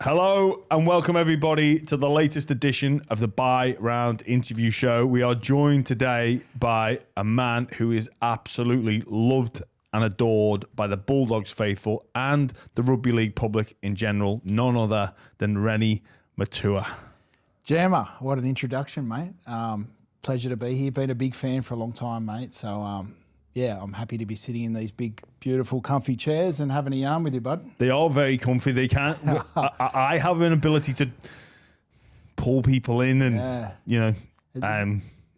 Hello and welcome everybody to the latest edition of the Buy Round Interview Show. We are joined today by a man who is absolutely loved and adored by the Bulldogs faithful and the rugby league public in general, none other than Reni Maitua. Jammer, what an introduction, mate. Pleasure to be here. Been a big fan for a long time, mate. So, yeah, I'm happy to be sitting in these big, beautiful, comfy chairs and having a yarn with you, bud. They are very comfy. They can't. I have an ability to pull people in, and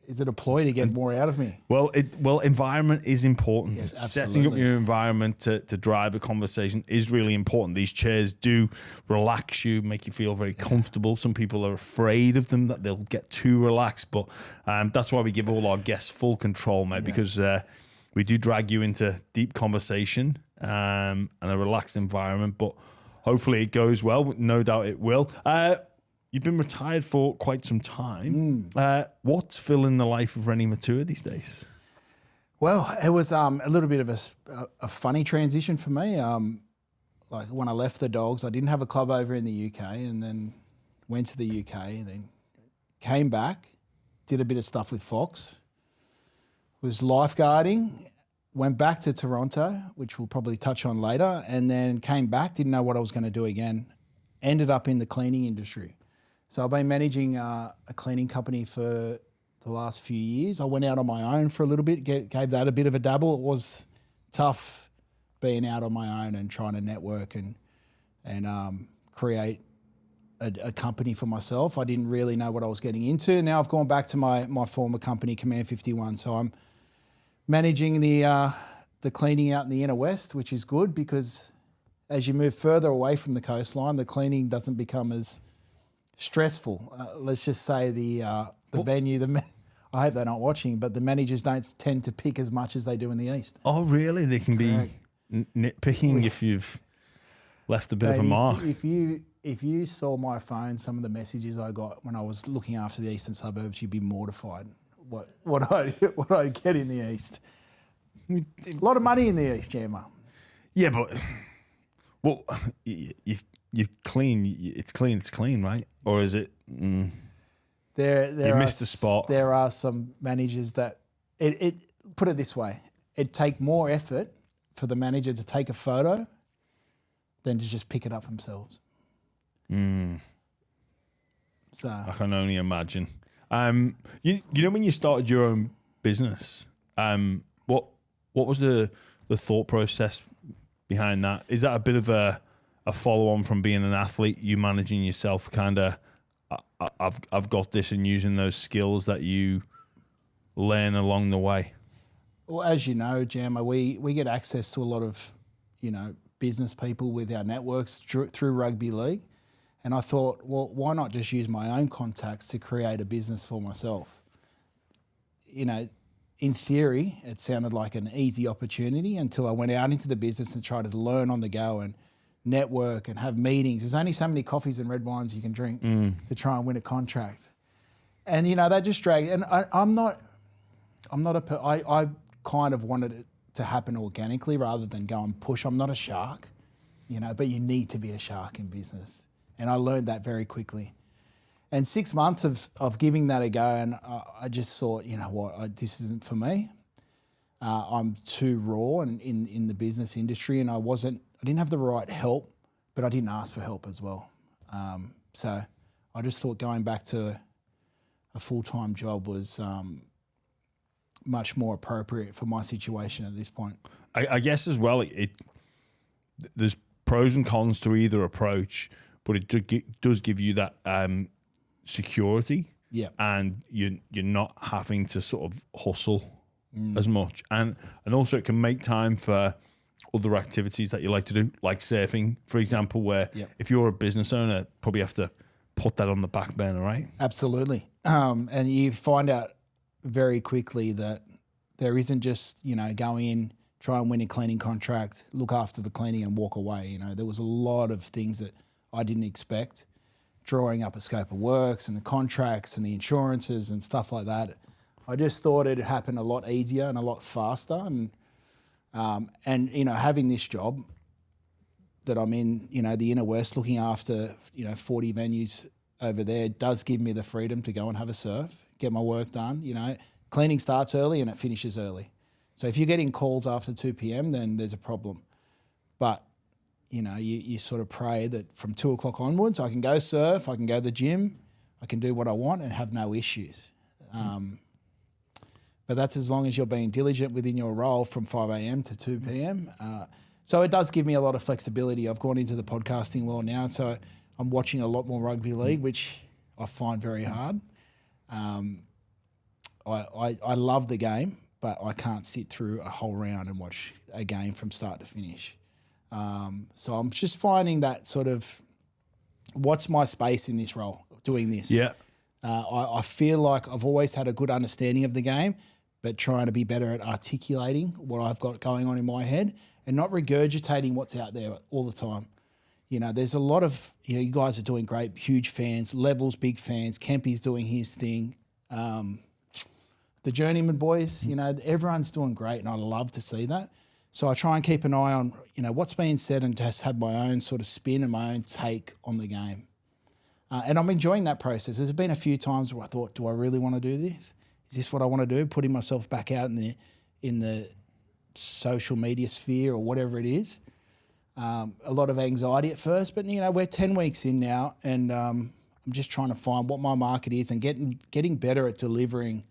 Is it a ploy to get more out of me? Well, environment is important. Yes, Setting up your environment to drive a conversation is really important. These chairs do relax you, make you feel very comfortable. Some people are afraid of them, that they'll get too relaxed, but that's why we give all our guests full control, mate, because we do drag you into deep conversation and a relaxed environment, but hopefully it goes well. No doubt it will. You've been retired for quite some time. What's filling the life of Reni Maitua these days? Well, it was a little bit of a funny transition for me. Like when I left the Dogs, I didn't have a club over in the UK, and then went to the UK, and then came back, did a bit of stuff with Fox, was lifeguarding, went back to Toronto, which we'll probably touch on later, and then came back, didn't know what I was going to do again, ended up in the cleaning industry. So I've been managing a cleaning company for the last few years. I went out on my own for a little bit, gave that a bit of a dabble. It was tough being out on my own and trying to network and create a company for myself. I didn't really know what I was getting into. Now I've gone back to my former company, Command 51. So I'm managing the cleaning out in the inner west, which is good because as you move further away from the coastline, the cleaning doesn't become as stressful. Let's just say the venue, I hope they're not watching, but the managers don't tend to pick as much as they do in the east. Oh, really? They can be nitpicking if you've left a bit of a mark. If you saw my phone, some of the messages I got when I was looking after the eastern suburbs, you'd be mortified. What I get in the east. A lot of money in the east, Jammer. Yeah, but well, you clean. It's clean, right? Or is it? You missed the spot. There are some managers that it put it this way: it'd take more effort for the manager to take a photo than to just pick it up themselves. So I can only imagine. You know when you started your own business, what was the thought process behind that? Is that a bit of a follow on from being an athlete, you managing yourself, kind of I've got this, and using those skills that you learn along the way? Well, as you know, Jammer, we get access to a lot of business people with our networks through rugby league. And I thought, well, why not just use my own contacts to create a business for myself? In theory, it sounded like an easy opportunity until I went out into the business and tried to learn on the go and network and have meetings. There's only so many coffees and red wines you can drink to try and win a contract. And, that just dragged. And I kind of wanted it to happen organically rather than go and push. I'm not a shark, but you need to be a shark in business. And I learned that very quickly. And 6 months of giving that a go, and I just thought, this isn't for me. I'm too raw in the business industry, and I didn't have the right help, but I didn't ask for help as well. So I just thought going back to a full-time job was much more appropriate for my situation at this point. I guess as well, there's pros and cons to either approach, but it does give you that security, and you're not having to sort of hustle as much, and also it can make time for other activities that you like to do, like surfing, for example, where if you're a business owner, probably have to put that on the back burner, right? Absolutely. And you find out very quickly that there isn't just, go in, try and win a cleaning contract, look after the cleaning and walk away. There was a lot of things that I didn't expect, drawing up a scope of works and the contracts and the insurances and stuff like that. I just thought it'd happen a lot easier and a lot faster. And having this job, that I'm in, the inner west, looking after 40 venues over there, does give me the freedom to go and have a surf, get my work done. Cleaning starts early and it finishes early. So if you're getting calls after 2 p.m, then there's a problem. But you sort of pray that from 2 o'clock onwards, I can go surf, I can go to the gym, I can do what I want and have no issues. But that's as long as you're being diligent within your role from 5 a.m. to 2 p.m. So it does give me a lot of flexibility. I've gone into the podcasting world now, so I'm watching a lot more rugby league, which I find very hard. I love the game, but I can't sit through a whole round and watch a game from start to finish. So I'm just finding that sort of, what's my space in this role, doing this? Yeah. I feel like I've always had a good understanding of the game, but trying to be better at articulating what I've got going on in my head and not regurgitating what's out there all the time. There's a lot of, you guys are doing great, huge fans, Levels, big fans, Kempy's doing his thing. The Journeyman boys, everyone's doing great and I love to see that. So I try and keep an eye on, what's being said and just have my own sort of spin and my own take on the game. And I'm enjoying that process. There's been a few times where I thought, do I really want to do this? Is this what I want to do? Putting myself back out in the social media sphere or whatever it is. A lot of anxiety at first, but we're 10 weeks in now and I'm just trying to find what my market is and getting better at delivering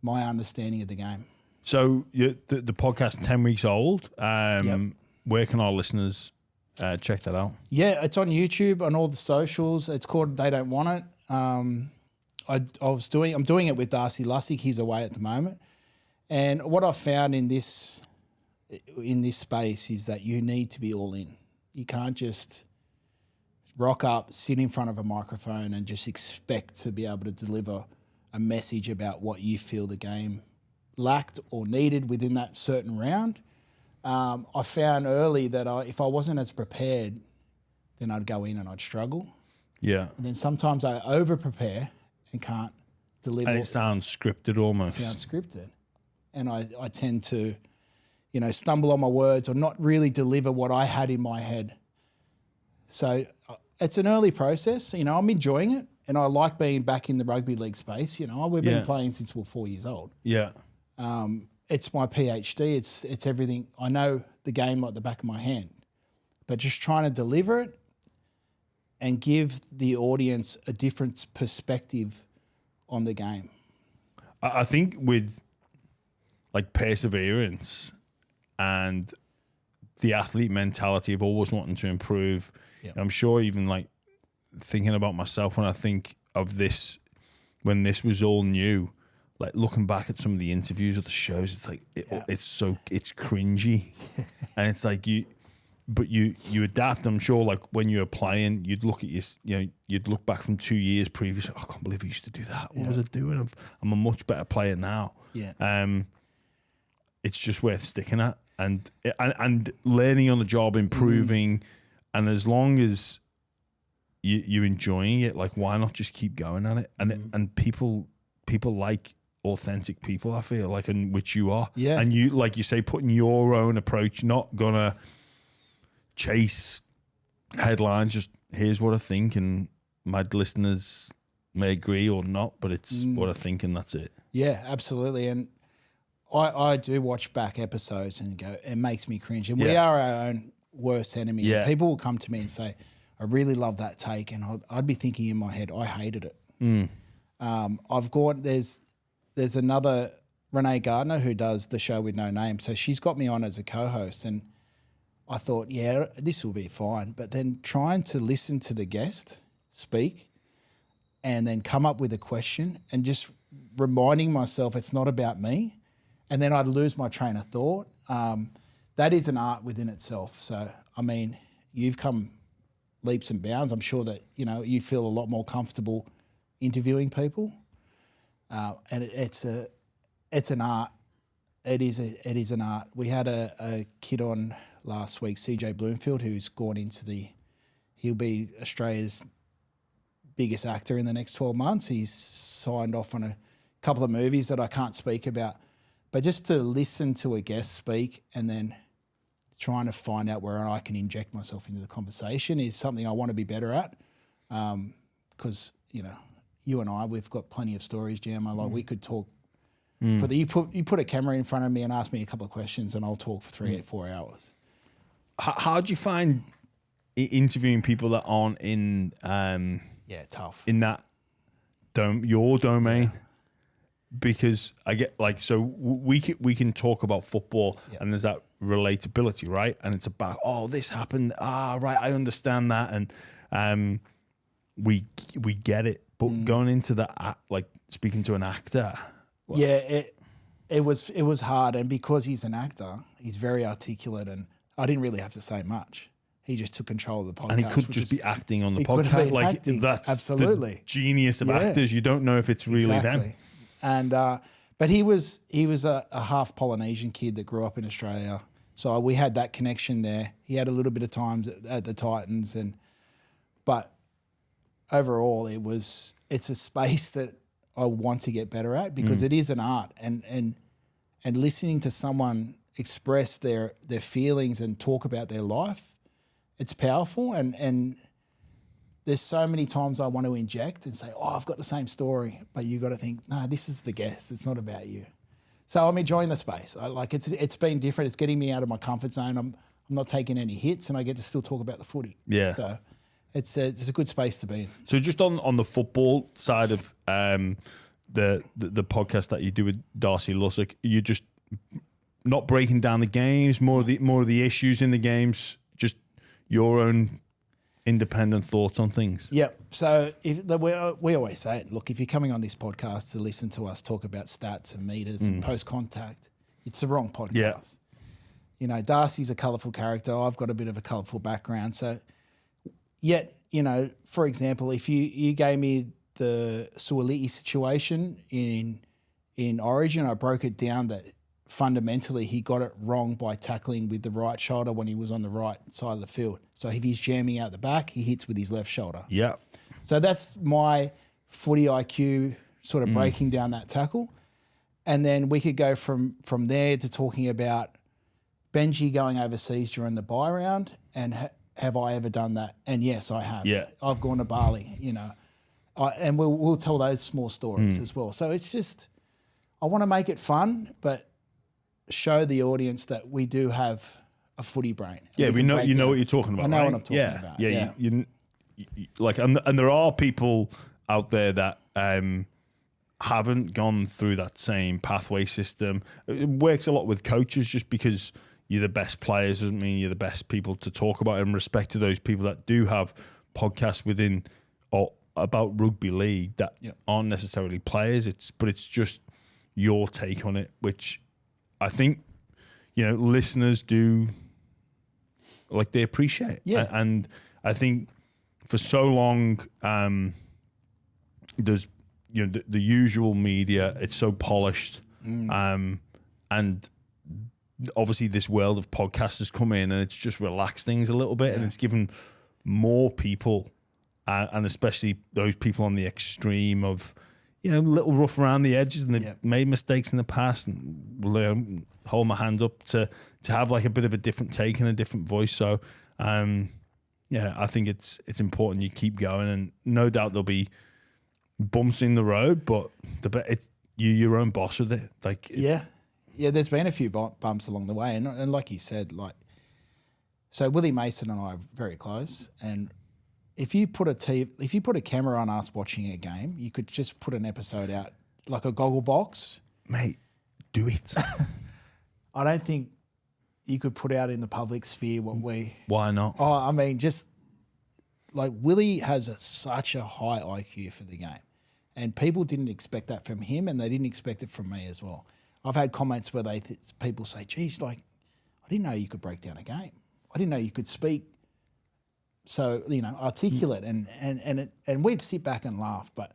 my understanding of the game. So the podcast 10 weeks old. Yep. Where can our listeners check that out? Yeah, it's on YouTube, on all the socials. It's called They Don't Want It. I'm doing it with Darcy Lussick. He's away at the moment. And what I've found in this space is that you need to be all in. You can't just rock up, sit in front of a microphone and just expect to be able to deliver a message about what you feel the game lacked or needed within that certain round. I found early that if I wasn't as prepared, then I'd go in and I'd struggle. Yeah. And then sometimes I over-prepare and can't deliver. And it sounds scripted almost. It sounds scripted. And I tend to, stumble on my words or not really deliver what I had in my head. So it's an early process. I'm enjoying it. And I like being back in the rugby league space. We've been playing since we're 4 years old. Yeah. It's my PhD. It's everything. I know the game like the back of my hand. But just trying to deliver it and give the audience a different perspective on the game. I think with like perseverance and the athlete mentality of always wanting to improve, I'm sure even like thinking about myself when I think of this, when this was all new, like looking back at some of the interviews or the shows, it's like it's cringy, and it's like you adapt. I'm sure, like when you were playing, you'd look at you'd look back from 2 years previous. I can't believe I used to do that. What was I doing? I'm a much better player now. Yeah. It's just worth sticking at and learning on the job, improving, and as long as you're enjoying it, like why not just keep going at it? And people like authentic people, I feel like, in which you are. Yeah. And you, like you say, putting your own approach, not gonna chase headlines, just here's what I think, and my listeners may agree or not, but it's what I think and that's it. Yeah, absolutely. And I do watch back episodes and go, it makes me cringe. And we are our own worst enemy. Yeah. And people will come to me and say, I really love that take. And I'd be thinking in my head, I hated it. There's another Renee Gardner who does the show with no name. So she's got me on as a co-host and I thought, yeah, this will be fine. But then trying to listen to the guest speak and then come up with a question and just reminding myself it's not about me. And then I'd lose my train of thought. That is an art within itself. So, I mean, you've come leaps and bounds. I'm sure that, you feel a lot more comfortable interviewing people. And it's an art. It is an art. We had a kid on last week, CJ Bloomfield, who's gone into he'll be Australia's biggest actor in the next 12 months. He's signed off on a couple of movies that I can't speak about. But just to listen to a guest speak and then trying to find out where I can inject myself into the conversation is something I want to be better at. Because, you and I, we've got plenty of stories, Jam. Like we could talk you put a camera in front of me and ask me a couple of questions and I'll talk for 4 hours. How do you find interviewing people that aren't in tough in that your domain? Because I get we can talk about football and there's that relatability, right? And it's about this happened, right, I understand that, and we get it. But going into that, like speaking to an actor, it was hard, and because he's an actor, he's very articulate, and I didn't really have to say much. He just took control of the podcast. And he could just be acting on the podcast. Like acting. That's absolutely the genius of actors. You don't know if it's really them. And but he was a half Polynesian kid that grew up in Australia, so we had that connection there. He had a little bit of times at the Titans, but overall it's a space that I want to get better at because it is an art, and listening to someone express their feelings and talk about their life, it's powerful, and there's so many times I want to inject and say, I've got the same story, but you got to think, no, this is the guest. It's not about you. So I'm enjoying the space. It's been different. It's getting me out of my comfort zone. I'm not taking any hits, and I get to still talk about the footy. Yeah. So it's a good space to be in. So just on the football side of the podcast that you do with Darcy Lussick, you just not breaking down the games, more of the issues in the games, just your own independent thoughts on things. Yep. So we always say it. Look, if you're coming on this podcast to listen to us talk about stats and meters and post contact, it's the wrong podcast. Yeah. Darcy's a colourful character. I've got a bit of a colourful background. So, yet, for example, if you gave me the Suoliti situation in Origin, I broke it down that fundamentally he got it wrong by tackling with the right shoulder when he was on the right side of the field. So if he's jamming out the back, he hits with his left shoulder. Yeah. So that's my footy IQ sort of breaking down that tackle. And then we could go from there to talking about Benji going overseas during the bye round and have I ever done that? And yes, I have. Yeah. I've gone to Bali, and we'll tell those small stories as well. So it's just, I want to make it fun, but show the audience that we do have a footy brain. Yeah, you know what you're talking about. I know right? what I'm talking about. Yeah. You and there are people out there that haven't gone through that same pathway system. It works a lot with coaches just because you're the best players doesn't mean you're the best people to talk about, and respect to those people that do have podcasts within or about rugby league that aren't necessarily players. But it's just your take on it, which I think, listeners do they appreciate. Yeah. And I think for so long, there's, the usual media, it's so polished. And obviously this world of podcasts has come in and it's just relaxed things a little bit and it's given more people, and especially those people on the extreme of, a little rough around the edges and they've made mistakes in the past, and hold my hand up to have a bit of a different take and a different voice. So, I think it's important you keep going, and no doubt there'll be bumps in the road, but you're your own boss with it. Yeah, there's been a few bumps along the way, and like you said, so Willie Mason and I are very close, and if you put a camera on us watching a game, you could just put an episode out like a goggle box. Mate, do it. I don't think you could put out in the public sphere what we... Why not? Oh, I mean, just Willie has such a high IQ for the game, and people didn't expect that from him, and they didn't expect it from me as well. I've had comments where people say, geez, I didn't know you could break down a game. I didn't know you could speak so, articulate, and we'd sit back and laugh. But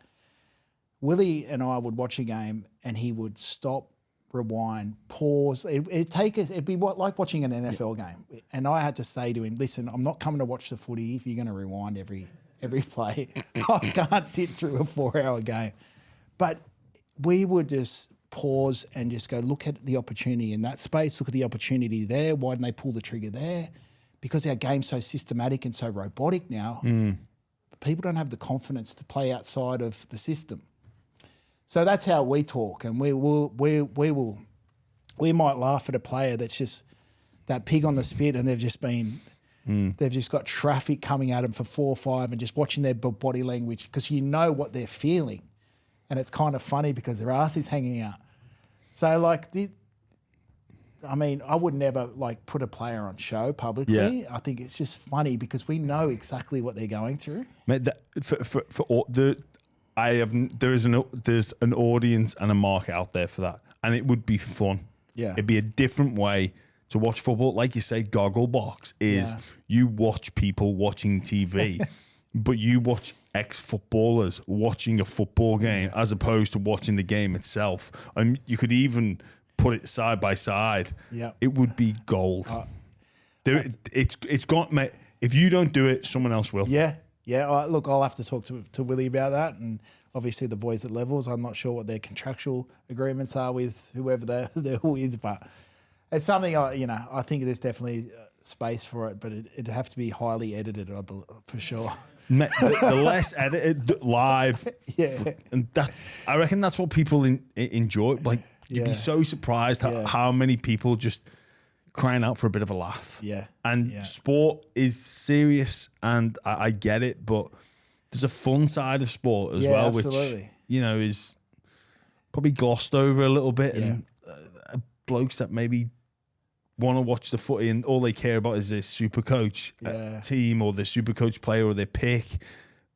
Willie and I would watch a game and he would stop, rewind, pause. It'd be like watching an NFL game. And I had to say to him, listen, I'm not coming to watch the footy if you're going to rewind every play. I can't sit through a 4-hour game. But we would just pause and just go look at the opportunity in that space, look at the opportunity there. Why didn't they pull the trigger there? Because our game's so systematic and so robotic now, people don't have the confidence to play outside of the system. So that's how we talk, and we might laugh at a player that's just that pig on the spit, and they've just got traffic coming at them for 4 or 5, and just watching their body language, because you know what they're feeling. And it's kind of funny because their ass is hanging out. So I would never put a player on show publicly. Yeah. I think it's just funny because we know exactly what they're going through. Mate, there's an audience and a market out there for that, and it would be fun. Yeah, it'd be a different way to watch football. Like you say, Gogglebox is you watch people watching TV. But you watch ex-footballers watching a football game as opposed to watching the game itself. And you could even put it side by side. Yeah, it would be gold. It's got, mate. If you don't do it, someone else will. Yeah. Look, I'll have to talk to Willie about that, and obviously the boys at Levels. I'm not sure what their contractual agreements are with whoever they're with, but it's something I think there's definitely space for it, but it'd have to be highly edited, I believe, for sure. The less edited live, and that, I reckon that's what people enjoy. You'd be so surprised how many people just crying out for a bit of a laugh. Sport is serious, and I get it, but there's a fun side of sport as well, absolutely. Which is probably glossed over a little bit, and blokes that maybe want to watch the footy and all they care about is their super coach team or their super coach player or their pick,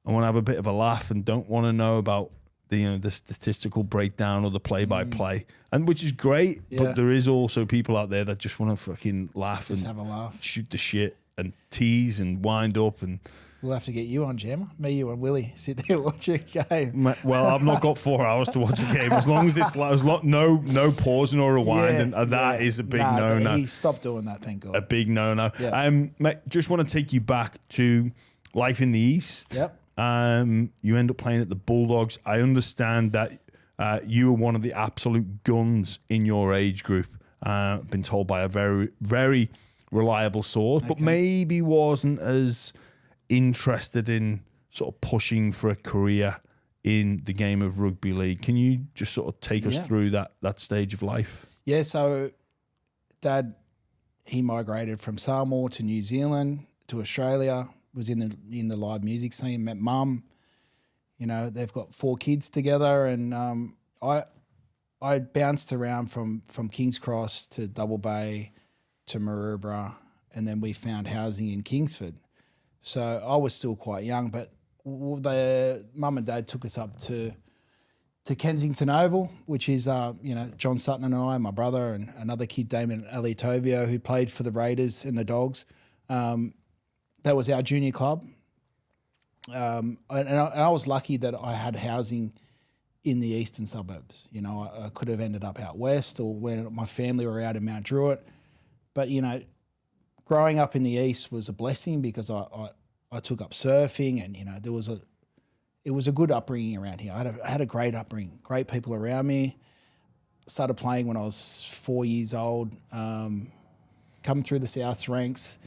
and want to have a bit of a laugh and don't want to know about the statistical breakdown or the play-by-play, and which is great. But there is also people out there that just want to fucking laugh and have a laugh, shoot the shit and tease and wind up. And we'll have to get you on, Gemma. Me, you, and Willie sit there watch a game. Well, I've not got 4 hours to watch a game. As long as it's no pausing or rewinding, that is a big no-no. He stopped doing that, thank God. A big no-no. Mate, just want to take you back to life in the East. Yep. You end up playing at the Bulldogs. I understand that you were one of the absolute guns in your age group. Been told by a very, very reliable source, but maybe wasn't as interested in sort of pushing for a career in the game of rugby league. Can you just sort of take us through that stage of life? Yeah, so Dad, he migrated from Samoa to New Zealand to Australia, was in the live music scene, met Mum. They've got 4 kids together, and I bounced around from King's Cross to Double Bay to Maroubra, and then we found housing in Kingsford. So I was still quite young, but Mum and Dad took us up to Kensington Oval, which is John Sutton and I, my brother, and another kid, Damon Alitovio, who played for the Raiders and the Dogs. That was our junior club. And I was lucky that I had housing in the eastern suburbs. I could have ended up out west, or where my family were out in Mount Druitt. But, growing up in the east was a blessing because I took up surfing, and, it was a good upbringing around here. I had a great upbringing, great people around me. Started playing when I was 4 years old, coming through the South's ranks.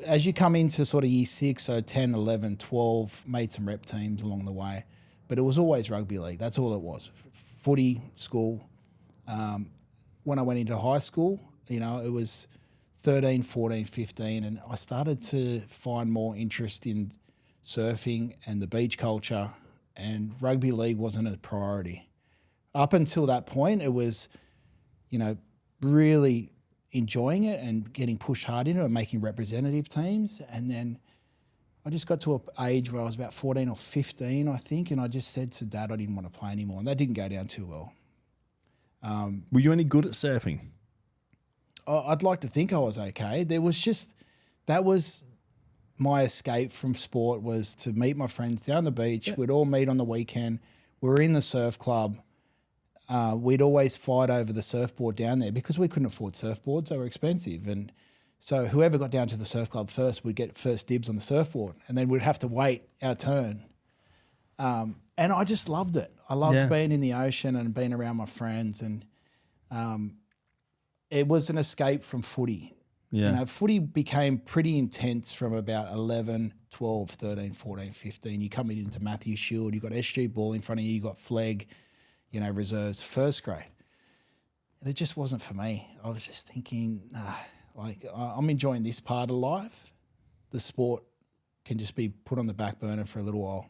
As you come into sort of year 6, so 10, 11, 12, made some rep teams along the way. But it was always rugby league. That's all it was. Footy, school. When I went into high school, it was 13, 14, 15, and I started to find more interest in surfing and the beach culture, and rugby league wasn't a priority. Up until that point, it was, really enjoying it and getting pushed hard into it and making representative teams. And then I just got to an age where I was about 14 or 15, I think, and I just said to Dad I didn't want to play anymore, and that didn't go down too well. Were you any good at surfing? I'd like to think I was okay. That was my escape from sport, was to meet my friends down the beach. Yep. We'd all meet on the weekend. We were in the surf club. We'd always fight over the surfboard down there because we couldn't afford surfboards. They were expensive. And so whoever got down to the surf club first would get first dibs on the surfboard, and then we'd have to wait our turn. And And I just loved it. I loved Yeah. being in the ocean and being around my friends, and it was an escape from footy. Yeah. You know, footy became pretty intense from about 11, 12, 13, 14, 15. You come into Matthew Shield, you got SG Ball in front of you, you got Flegg, you know, reserves, first grade. And it just wasn't for me. I was just thinking, nah, like I'm enjoying this part of life. The sport can just be put on the back burner for a little while.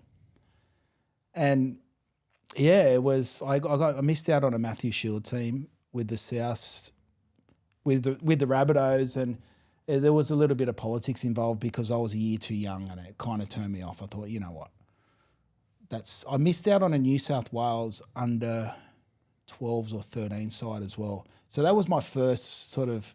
And yeah, it was. I missed out on a Matthew Shield team with the South, with the Rabbitohs, and there was a little bit of politics involved because I was a year too young, and it kind of turned me off. I thought, you know what, I missed out on a New South Wales under 12s or 13 side as well. So that was my first sort of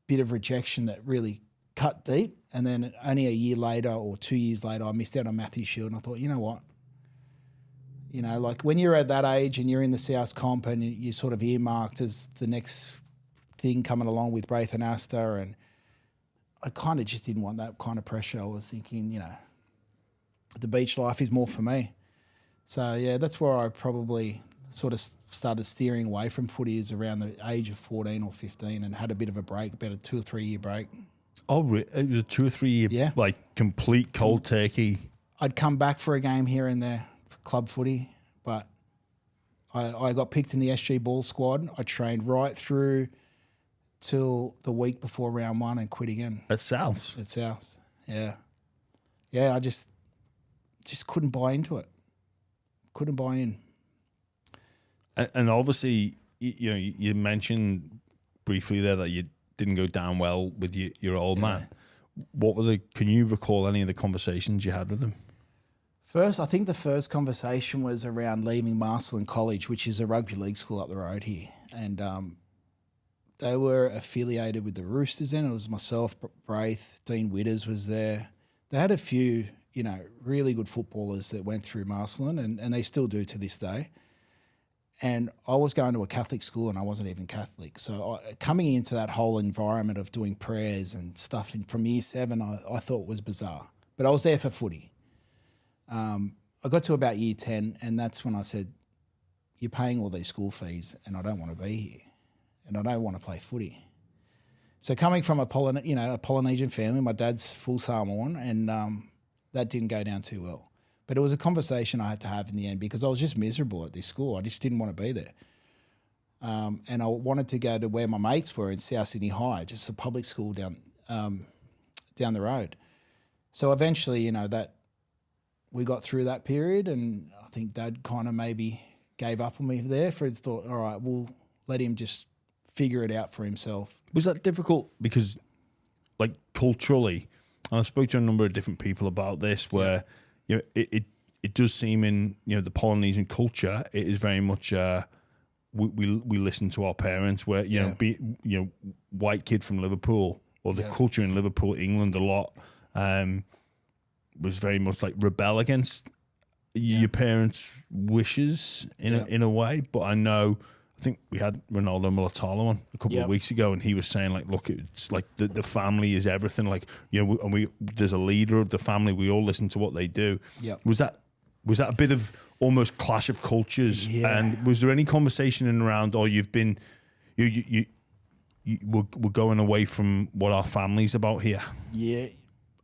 bit of rejection that really cut deep. And then only a year later or 2 years later, I missed out on Matthew Shield, and I thought, you know what. You know, like when you're at that age and you're in the South comp and you're sort of earmarked as the next thing coming along with Braith and Asta, and I kind of just didn't want that kind of pressure. I was thinking, you know, the beach life is more for me. So, yeah, that's where I probably sort of started steering away from footy, is around the age of 14 or 15, and had a bit of a break, about a 2 or 3 year break. Oh, it was a 2 or 3 year, like complete cold turkey. I'd come back for a game here and there, club footy, but I got picked in the SG Ball squad. I trained right through till the week before round one and quit again. At South? At South, yeah. Yeah, I just couldn't buy into it. Couldn't buy in. And obviously, you know, you mentioned briefly there that you didn't go down well with your old man. Can you recall any of the conversations you had with him? I think the first conversation was around leaving Marcelin College, which is a rugby league school up the road here. And they were affiliated with the Roosters then. It was myself, Braith, Dean Witters was there. They had a few, you know, really good footballers that went through Marcelin, and they still do to this day. And I was going to a Catholic school and I wasn't even Catholic. So coming into that whole environment of doing prayers and stuff from year 7, I thought was bizarre. But I was there for footy. I got to about year 10, and that's when I said, you're paying all these school fees and I don't want to be here and I don't want to play footy. So coming from a Polynesian family, my dad's full Samoan, and that didn't go down too well. But it was a conversation I had to have in the end because I was just miserable at this school. I just didn't want to be there. And I wanted to go to where my mates were in South Sydney High, just a public school down the road. So eventually, you know, that we got through that period, and I think Dad kind of maybe gave up on me there for his thought, all right, we'll let him just figure it out for himself. Was that difficult? Because, like, culturally, and I spoke to a number of different people about this, where you know it does seem in, you know, the Polynesian culture, it is very much we listen to our parents. Where white kid from Liverpool, or the culture in Liverpool, England, a lot was very much like rebel against your parents' wishes in a way. But I think we had Ronaldo Mulatalo on a couple of weeks ago, and he was saying, like, look, it's like the family is everything. Like, you know, and there's a leader of the family. We all listen to what they do. Yep. Was that a bit of almost clash of cultures? Yeah. And was there any conversation in around, or you've been, we're going away from what our family's about here? Yeah,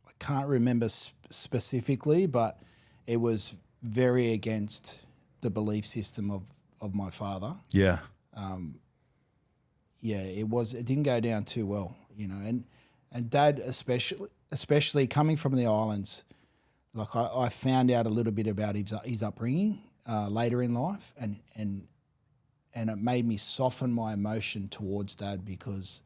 I can't remember specifically, but it was very against the belief system of my father. Yeah. It didn't go down too well, you know, and Dad especially coming from the islands, like I found out a little bit about his upbringing later in life, and it made me soften my emotion towards Dad, because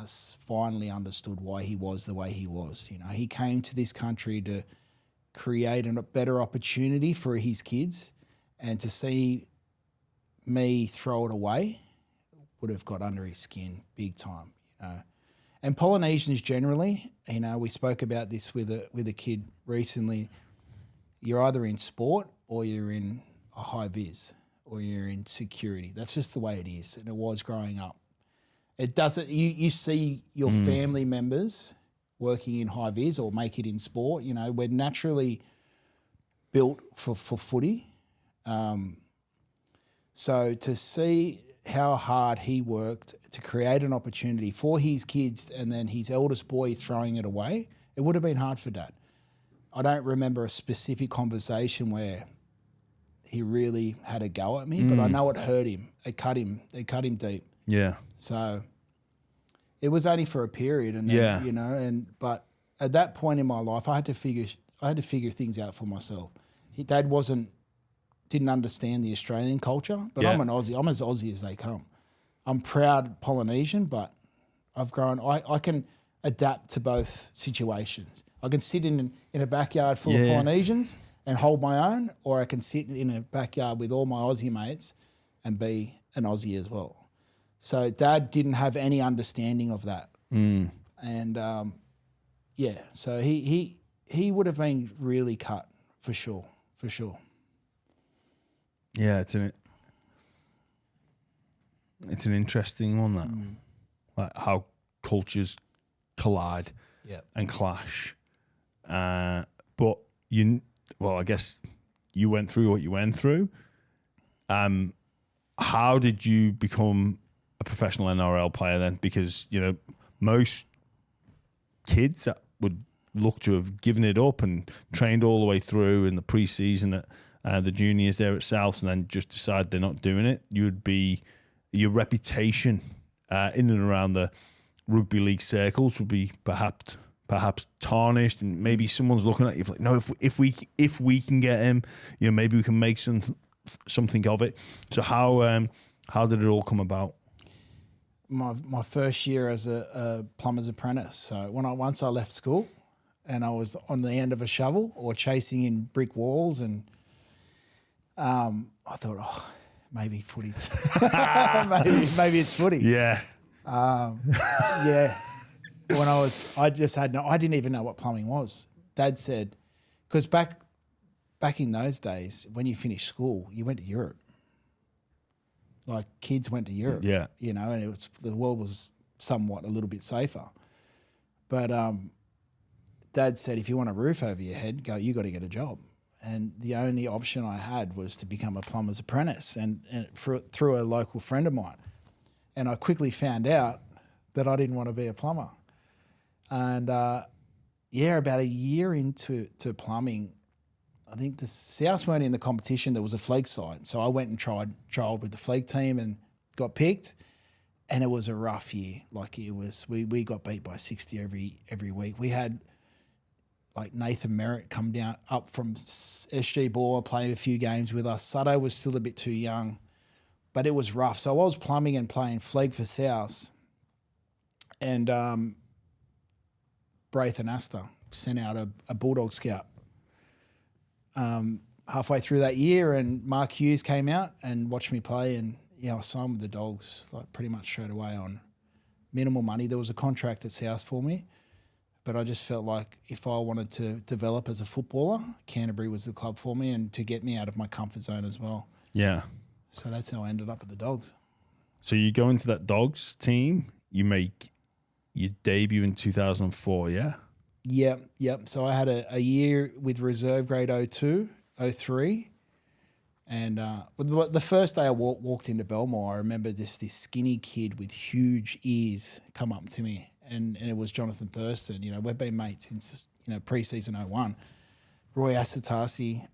I finally understood why he was the way he was. You know, he came to this country to create a better opportunity for his kids, and to see me throw it away would have got under his skin big time, you know. And Polynesians generally, you know, we spoke about this with a kid recently. You're either in sport or you're in a high vis or you're in security. That's just the way it is, and it was growing up. It doesn't. You see your family members working in high vis or make it in sport. You know, we're naturally built for footy. So to see how hard he worked to create an opportunity for his kids and then his eldest boy throwing it away, it would have been hard for Dad. I don't remember a specific conversation where he really had a go at me, but I know it hurt him. It cut him deep. Yeah. So it was only for a period, and then, you know, but at that point in my life, I had to figure things out for myself. Dad didn't understand the Australian culture, but I'm an Aussie. I'm as Aussie as they come. I'm proud Polynesian, but I've grown. I can adapt to both situations. I can sit in a backyard full of Polynesians and hold my own, or I can sit in a backyard with all my Aussie mates and be an Aussie as well. So Dad didn't have any understanding of that, and so he would have been really cut for sure. Yeah, it's an interesting one, that like how cultures collide and clash. But I guess you went through what you went through. How did you become a professional NRL player then? Because, you know, most kids that would look to have given it up and trained all the way through in the pre-season at the juniors there at South, and then just decide they're not doing it, your reputation in and around the rugby league circles would be perhaps tarnished, and maybe someone's looking at you like, no, if we can get him, you know, maybe we can make something of it. So how did it all come about? My first year as a plumber's apprentice. So once I left school, and I was on the end of a shovel or chasing in brick walls, and I thought, maybe footy's maybe it's footy. Yeah. When I didn't even know what plumbing was. Dad said, because back in those days, when you finished school, you went to Europe. Like, kids went to Europe. Yeah. You know, and the world was somewhat a little bit safer. But Dad said, if you want a roof over your head, you got to get a job. And the only option I had was to become a plumber's apprentice, and through a local friend of mine. And I quickly found out that I didn't want to be a plumber. And about a year into plumbing, I think the Souths weren't in the competition. There was a flag side, so I went and trialled with the flag team and got picked. And it was a rough year. Like, it was, we got beat by 60 every week. We had like Nathan Merritt come up from SG Ball, playing a few games with us. Sutto was still a bit too young, but it was rough. So I was plumbing and playing flag for South, and Braith and Astor sent out a Bulldog scout halfway through that year, and Mark Hughes came out and watched me play, and I signed with the Dogs like pretty much straight away on minimal money. There was a contract at South for me, but I just felt like if I wanted to develop as a footballer, Canterbury was the club for me, and to get me out of my comfort zone as well. Yeah. So that's how I ended up at the Dogs. So you go into that Dogs team, you make your debut in 2004, yeah? Yep. So I had a year with reserve grade 02, 03. And the first day I walked into Belmore, I remember just this skinny kid with huge ears come up to me. And it was Jonathan Thurston. You know, we've been mates since, pre-season 01. Roy Asatasi,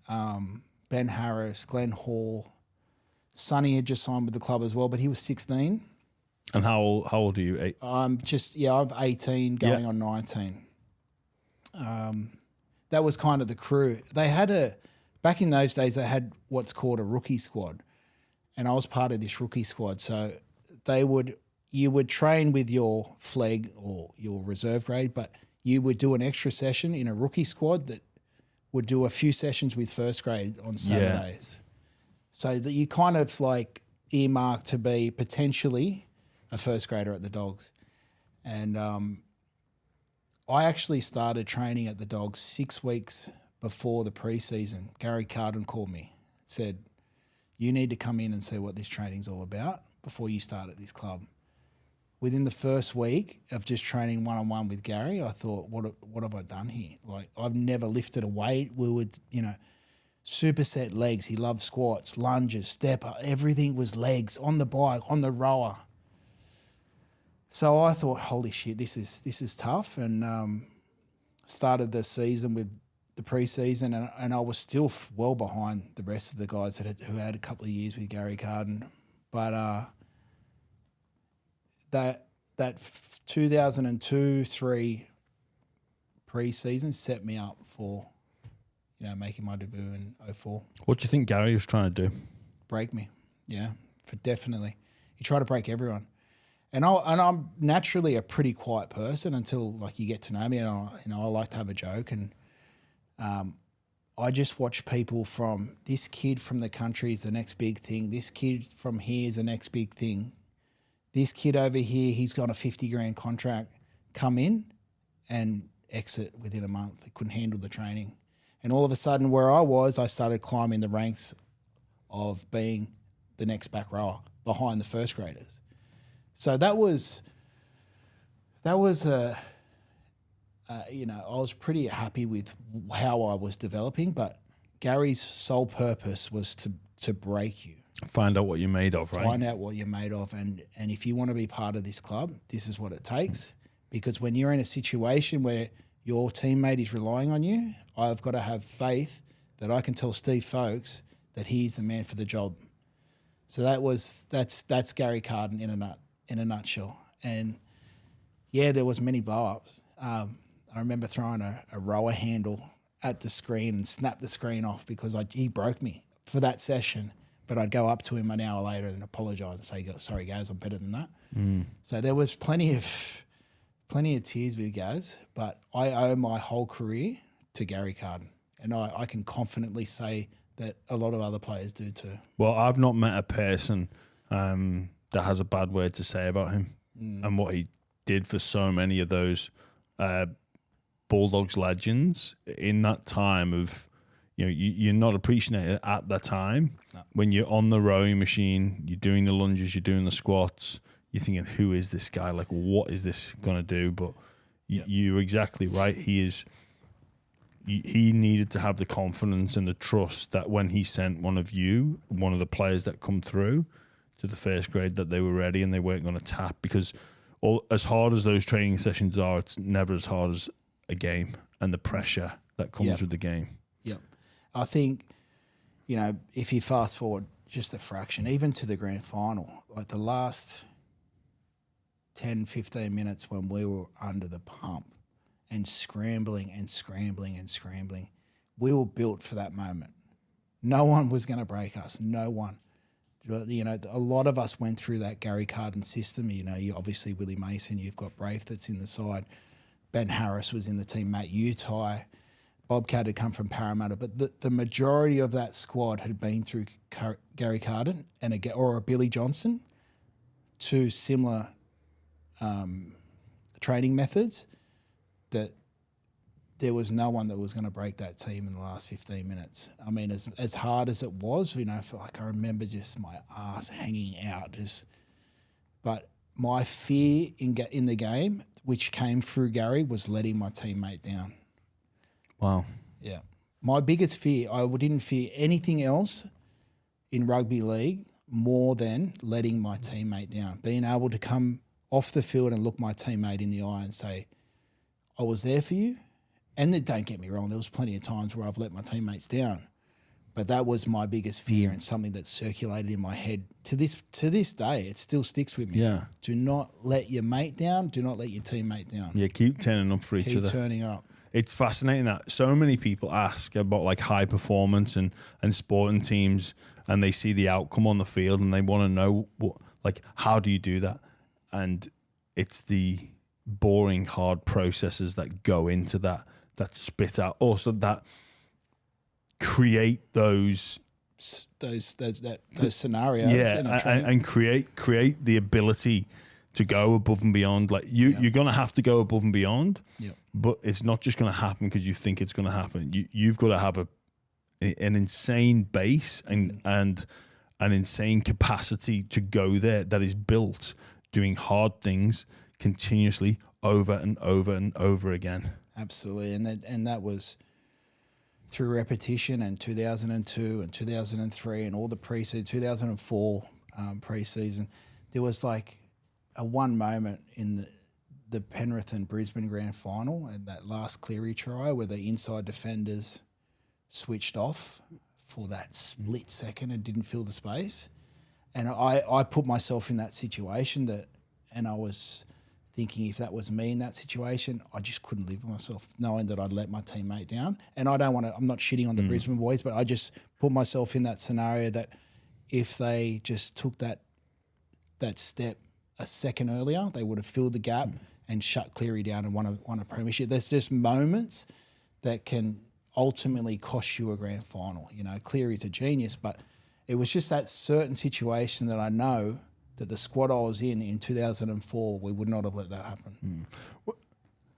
Ben Harris, Glenn Hall. Sonny had just signed with the club as well, but he was 16. And how old are you? I'm 18 going on 19. That was kind of the crew. They had back in those days, they had what's called a rookie squad. And I was part of this rookie squad. So you would train with your flag or your reserve grade, but you would do an extra session in a rookie squad that would do a few sessions with first grade on Saturdays. So that you kind of like earmarked to be potentially a first grader at the Dogs. And I actually started training at the Dogs 6 weeks before the pre-season. Gary Carden called me, said, you need to come in and see what this training's all about before you start at this club. Within the first week of just training one-on-one with Gary, I thought, what have I done here? Like, I've never lifted a weight. We would, superset legs. He loved squats, lunges, step up. Everything was legs on the bike, on the rower. So I thought, holy shit, this is tough, and started the season with the preseason, and I was still well behind the rest of the guys who had a couple of years with Gary Carden. But that 2002-03 preseason set me up for, making my debut in 04. What do you think Gary was trying to do? Break me, yeah, for definitely. He tried to break everyone. And I'm naturally a pretty quiet person until you get to know me, and I like to have a joke, and I just watch people from this kid from the country is the next big thing. This kid from here is the next big thing. This kid over here, he's got a $50,000 contract, come in and exit within a month. They couldn't handle the training, and all of a sudden, where I started climbing the ranks of being the next back rower behind the first graders. So that was I was pretty happy with how I was developing, but Gary's sole purpose was to break you. Find out what you're made of, right? Find out what you're made of, and if you want to be part of this club, this is what it takes. Because when you're in a situation where your teammate is relying on you, I've got to have faith that I can tell Steve Folkes that he's the man for the job. So that's Gary Carden in a nutshell. And yeah, there was many blow-ups. I remember throwing a rower handle at the screen and snap the screen off because he broke me for that session. But I'd go up to him an hour later and apologise and say, "Sorry, Gaz, I'm better than that." So there was plenty of tears with Gaz, but I owe my whole career to Gary Carden, and I can confidently say that a lot of other players do too. Well, I've not met a person that has a bad word to say about him and what he did for so many of those Bulldogs legends in that time of, you're not appreciating it at the time. No. When you're on the rowing machine, you're doing the lunges, you're doing the squats, you're thinking, who is this guy? Like, what is this going to do? But you're exactly right. He needed to have the confidence and the trust that when he sent one of the players that come through to the first grade, that they were ready and they weren't going to tap, because as hard as those training sessions are, it's never as hard as a game and the pressure that comes with the game. Yep. I think, if you fast forward just a fraction, even to the grand final, like the last 10, 15 minutes when we were under the pump and scrambling, we were built for that moment. No one was going to break us. No one. A lot of us went through that Gary Carden system. You obviously Willie Mason, you've got Braith that's in the side. Ben Harris was in the team, Matt Utai. Bobcat had come from Parramatta. But the majority of that squad had been through Gary Carden or a Billy Johnson, two similar training methods, that there was no one that was going to break that team in the last 15 minutes. I mean, as hard as it was, I remember just my ass hanging out. But my fear in the game, which came through Gary, was letting my teammate down. Wow. Yeah. My biggest fear, I didn't fear anything else in rugby league more than letting my teammate down, being able to come off the field and look my teammate in the eye and say, I was there for you. And don't get me wrong, there was plenty of times where I've let my teammates down, but that was my biggest fear and something that circulated in my head to this day. It still sticks with me. Yeah. Do not let your mate down. Do not let your teammate down. Yeah, keep turning up for each other. Keep turning up. It's fascinating that so many people ask about like high performance and sporting teams, and they see the outcome on the field and they want to know how do you do that? And it's the boring, hard processes that go into that spit out, also that create those scenarios. and create the ability to go above and beyond. Like you're going to have to go above and beyond, but it's not just going to happen because you think it's going to happen. You've got to have an insane base and an insane capacity to go there that is built doing hard things continuously over and over and over again. Absolutely, and that was through repetition, and 2002 and 2003 and all the pre-season, 2004 pre-season, there was like a one moment in the Penrith and Brisbane grand final and that last Cleary try where the inside defenders switched off for that split second and didn't fill the space. And I put myself in that situation and I was thinking if that was me in that situation, I just couldn't live with myself knowing that I'd let my teammate down. And I don't want to, I'm not shitting on the Brisbane boys, but I just put myself in that scenario that if they just took that step a second earlier, they would have filled the gap and shut Cleary down and won a premiership. There's just moments that can ultimately cost you a grand final. You know, Cleary's a genius, but it was just that certain situation that I know that the squad I was in 2004, we would not have let that happen. Well,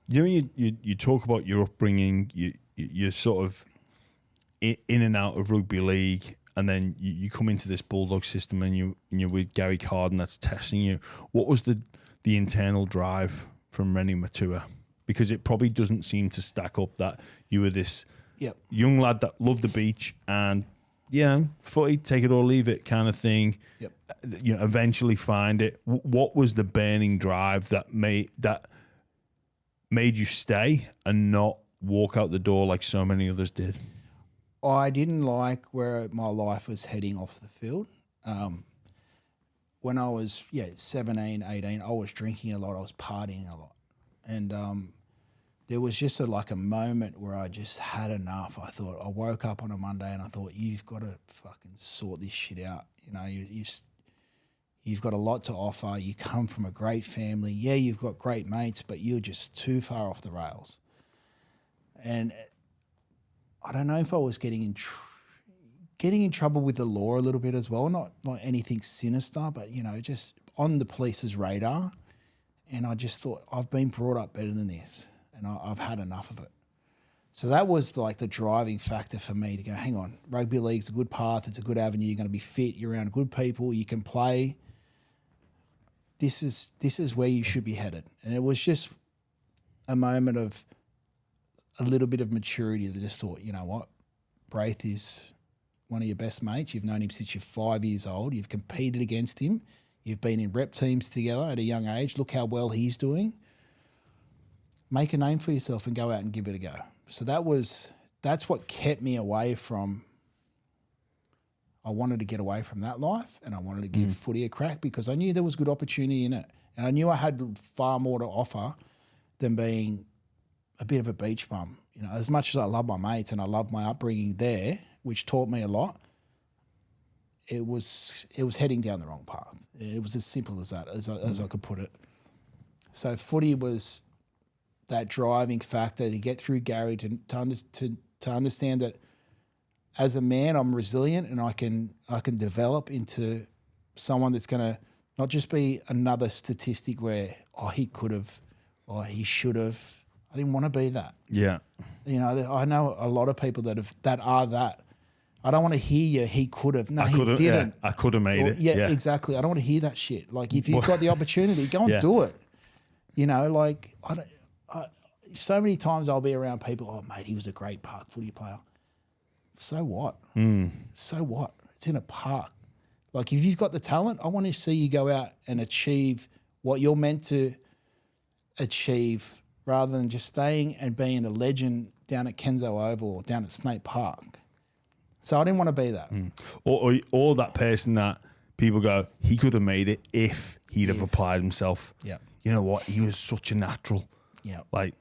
you talk about your upbringing, you're sort of in and out of rugby league, and then you come into this Bulldog system and you're with Gary Carden that's testing you. What was the internal drive from Reni Maitua? Because it probably doesn't seem to stack up that you were this young lad that loved the beach and, footy, take it or leave it kind of thing. Yep. You know, eventually find it. What was the burning drive that made you stay and not walk out the door like so many others did? I didn't like where my life was heading off the field. When I was 17, 18, I was drinking a lot. I was partying a lot. And there was just a moment where I just had enough. I woke up on a Monday and I thought, you've got to fucking sort this shit out. You know, you've got a lot to offer. You come from a great family. Yeah, you've got great mates, but you're just too far off the rails. And I don't know if I was getting in trouble with the law a little bit as well. Not anything sinister, but, just on the police's radar. And I just thought, I've been brought up better than this. And I've had enough of it. So that was like the driving factor for me to go, hang on, rugby league's a good path, it's a good avenue, you're going to be fit, you're around good people, you can play. This is where you should be headed. And it was just a moment of a little bit of maturity that just thought, you know what, Braith is one of your best mates, you've known him since you're 5 years old, you've competed against him, you've been in rep teams together at a young age, look how well he's doing. Make a name for yourself and go out and give it a go. So that's what kept me away from. I wanted to get away from that life and I wanted to give footy a crack because I knew there was good opportunity in it. And I knew I had far more to offer than being a bit of a beach bum. You know, as much as I love my mates and I love my upbringing there, which taught me a lot, it was heading down the wrong path. It was as simple as that, as I could put it. So footy was that driving factor to get through Gary to understand that as a man I'm resilient and I can develop into someone that's going to not just be another statistic where he could have or he should have. I didn't want to be that. Yeah. You know, I know a lot of people that are that. I don't want to hear you, he could have. No, he didn't. Yeah, I could have made it. Yeah, exactly. I don't want to hear that shit. Like if you've got the opportunity, go and do it. You know, like so many times I'll be around people, oh, mate, he was a great park footy player. So what? So what? It's in a park. Like if you've got the talent, I want to see you go out and achieve what you're meant to achieve rather than just staying and being a legend down at Kenzo Oval or down at Snape Park. So I didn't want to be that. Or that person that people go, he could have made it if he'd have applied himself. Yeah. You know what? He was such a natural. Yeah. Like,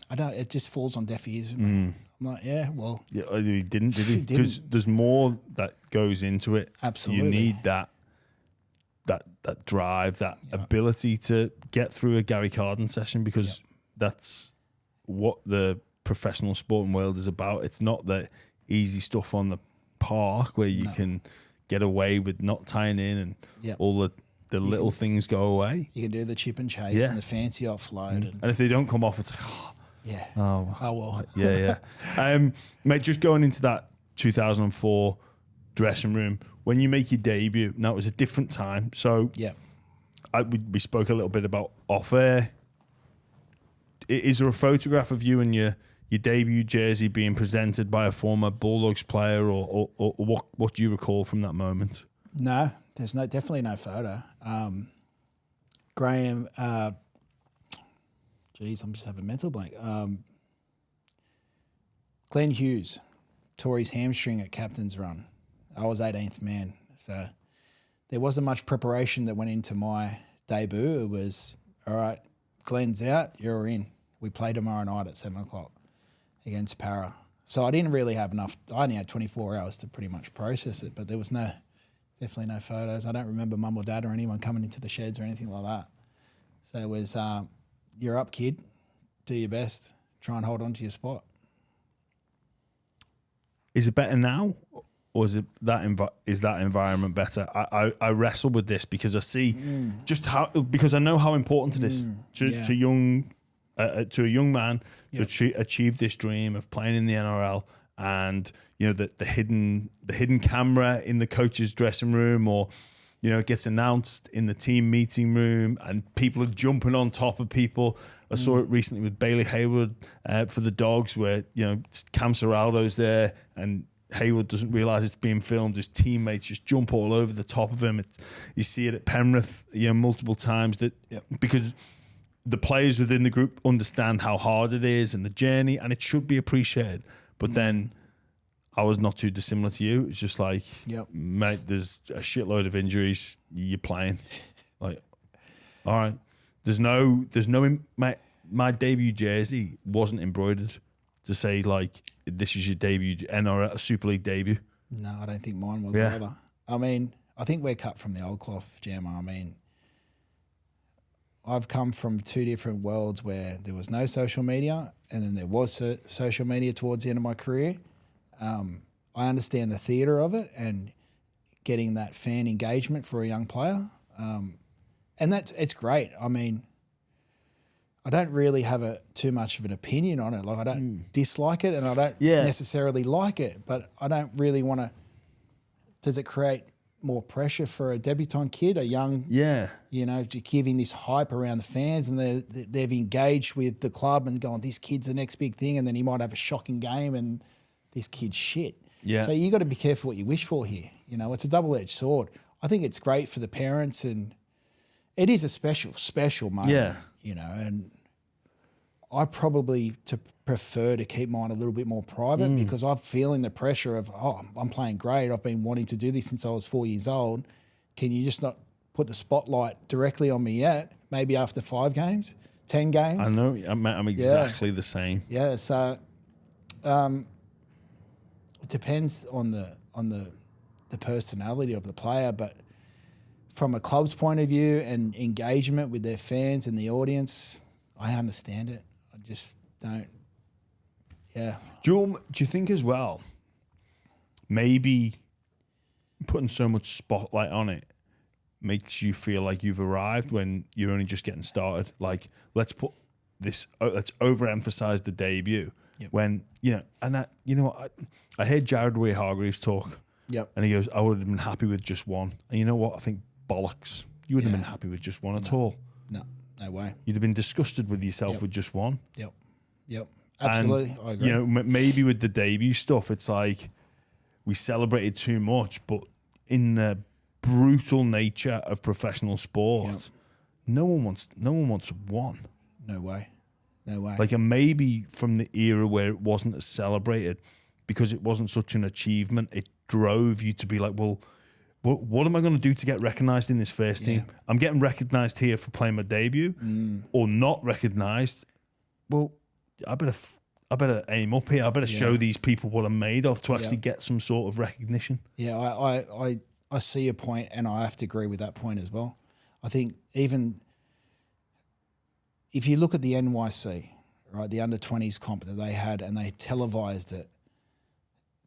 I don't. It just falls on deaf ears. I'm like, yeah, well. Yeah, he didn't, did he? Because there's more that goes into it. Absolutely. You need that drive, that ability to get through a Gary Carden session because that's what the professional sporting world is about. It's not the easy stuff on the park where you can get away with not tying in and all the little things go away. You can do the chip and chase and the fancy offload. And if they don't come off, it's like, oh well. Mate, just going into that 2004 dressing room, when you make your debut, now it was a different time. So we spoke a little bit about off air. Is there a photograph of you and your your debut jersey being presented by a former Bulldogs player, or what do you recall from that moment? No, there's definitely no photo. Graham, geez, I'm just having a mental blank. Glenn Hughes tore his hamstring at captain's run. I was 18th man, so there wasn't much preparation that went into my debut. It was, all right, Glenn's out, you're in. We play tomorrow night at 7 o'clock against Para. So I didn't really have enough. I only had 24 hours to pretty much process it, but there was definitely no photos. I don't remember mum or dad or anyone coming into the sheds or anything like that. So it was, you're up, kid. Do your best. Try and hold on to your spot. Is it better now, or is that environment better? I wrestle with this because I see because I know how important it is to a young man to achieve this dream of playing in the NRL, and the hidden camera in the coach's dressing room, or it gets announced in the team meeting room and people are jumping on top of people. I saw it recently with Bailey Hayward for the Dogs, where Cam Serraldo's there and Hayward doesn't realise it's being filmed. His teammates just jump all over the top of him. You see it at Penrith multiple times, because the players within the group understand how hard it is and the journey, and it should be appreciated. But then I was not too dissimilar to you. It's just like, mate, there's a shitload of injuries. You're playing. Like, all right. There's no. My debut jersey wasn't embroidered to say like this is your debut NRL Super League debut. No, I don't think mine was either. I mean, I think we're cut from the old cloth, Jammer. I mean, I've come from two different worlds where there was no social media, and then there was social media towards the end of my career. I understand the theatre of it and getting that fan engagement for a young player. And it's great. I mean, I don't really have too much of an opinion on it. Like, I don't dislike it and I don't necessarily like it, but I don't really want to. Does it create more pressure for a debutant kid, a young, giving this hype around the fans, and they've engaged with the club and gone, this kid's the next big thing, and then he might have a shocking game and this kid's shit. Yeah. So you got to be careful what you wish for here. It's a double-edged sword. I think it's great for the parents, and it is a special moment. Yeah. And I probably prefer to keep mine a little bit more private because I'm feeling the pressure of, I'm playing great. I've been wanting to do this since I was 4 years old. Can you just not put the spotlight directly on me yet? Maybe after 5 games, 10 games. I know. I'm exactly the same. Yeah. So it depends on the personality of the player, but from a club's point of view and engagement with their fans and the audience, I understand it. I just don't. Yeah. Do you think as well, maybe putting so much spotlight on it makes you feel like you've arrived when you're only just getting started? Like, let's overemphasize the debut. Yep. When, I heard Jared Weir-Hargreaves talk. Yep. And he goes, I would have been happy with just one. And you know what? I think bollocks. You wouldn't have been happy with just one at all. No way. You'd have been disgusted with yourself with just one. Yep. Absolutely. And, I agree. Maybe with the debut stuff, it's like we celebrated too much, but in the brutal nature of professional sport, no one wants one. No way. Like, and maybe from the era where it wasn't as celebrated, because it wasn't such an achievement, it drove you to be like, well, what am I going to do to get recognised in this first team? I'm getting recognised here for playing my debut, or not recognised. Well, I better aim up here. I better show these people what I'm made of to actually get some sort of recognition. Yeah, I see your point, and I have to agree with that point as well. I think even if you look at the NYC, right, the under-20s comp that they had, and they televised it,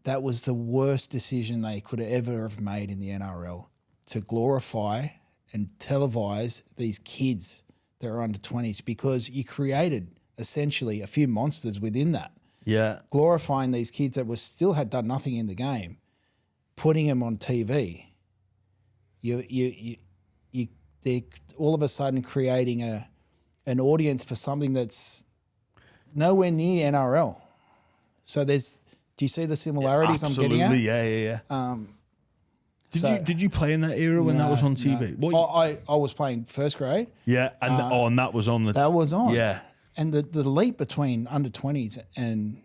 that was the worst decision they could ever have made in the NRL, to glorify and televise these kids that are under 20s, because you created essentially a few monsters within that. Yeah. Glorifying these kids that had done nothing in the game, putting them on TV, they're all of a sudden creating an audience for something that's nowhere near NRL. So do you see the similarities I'm getting at? Absolutely, yeah. Did you play in that era when that was on TV? No. I was playing first grade. Yeah, and that was on That was on. Yeah. And the leap between under 20s and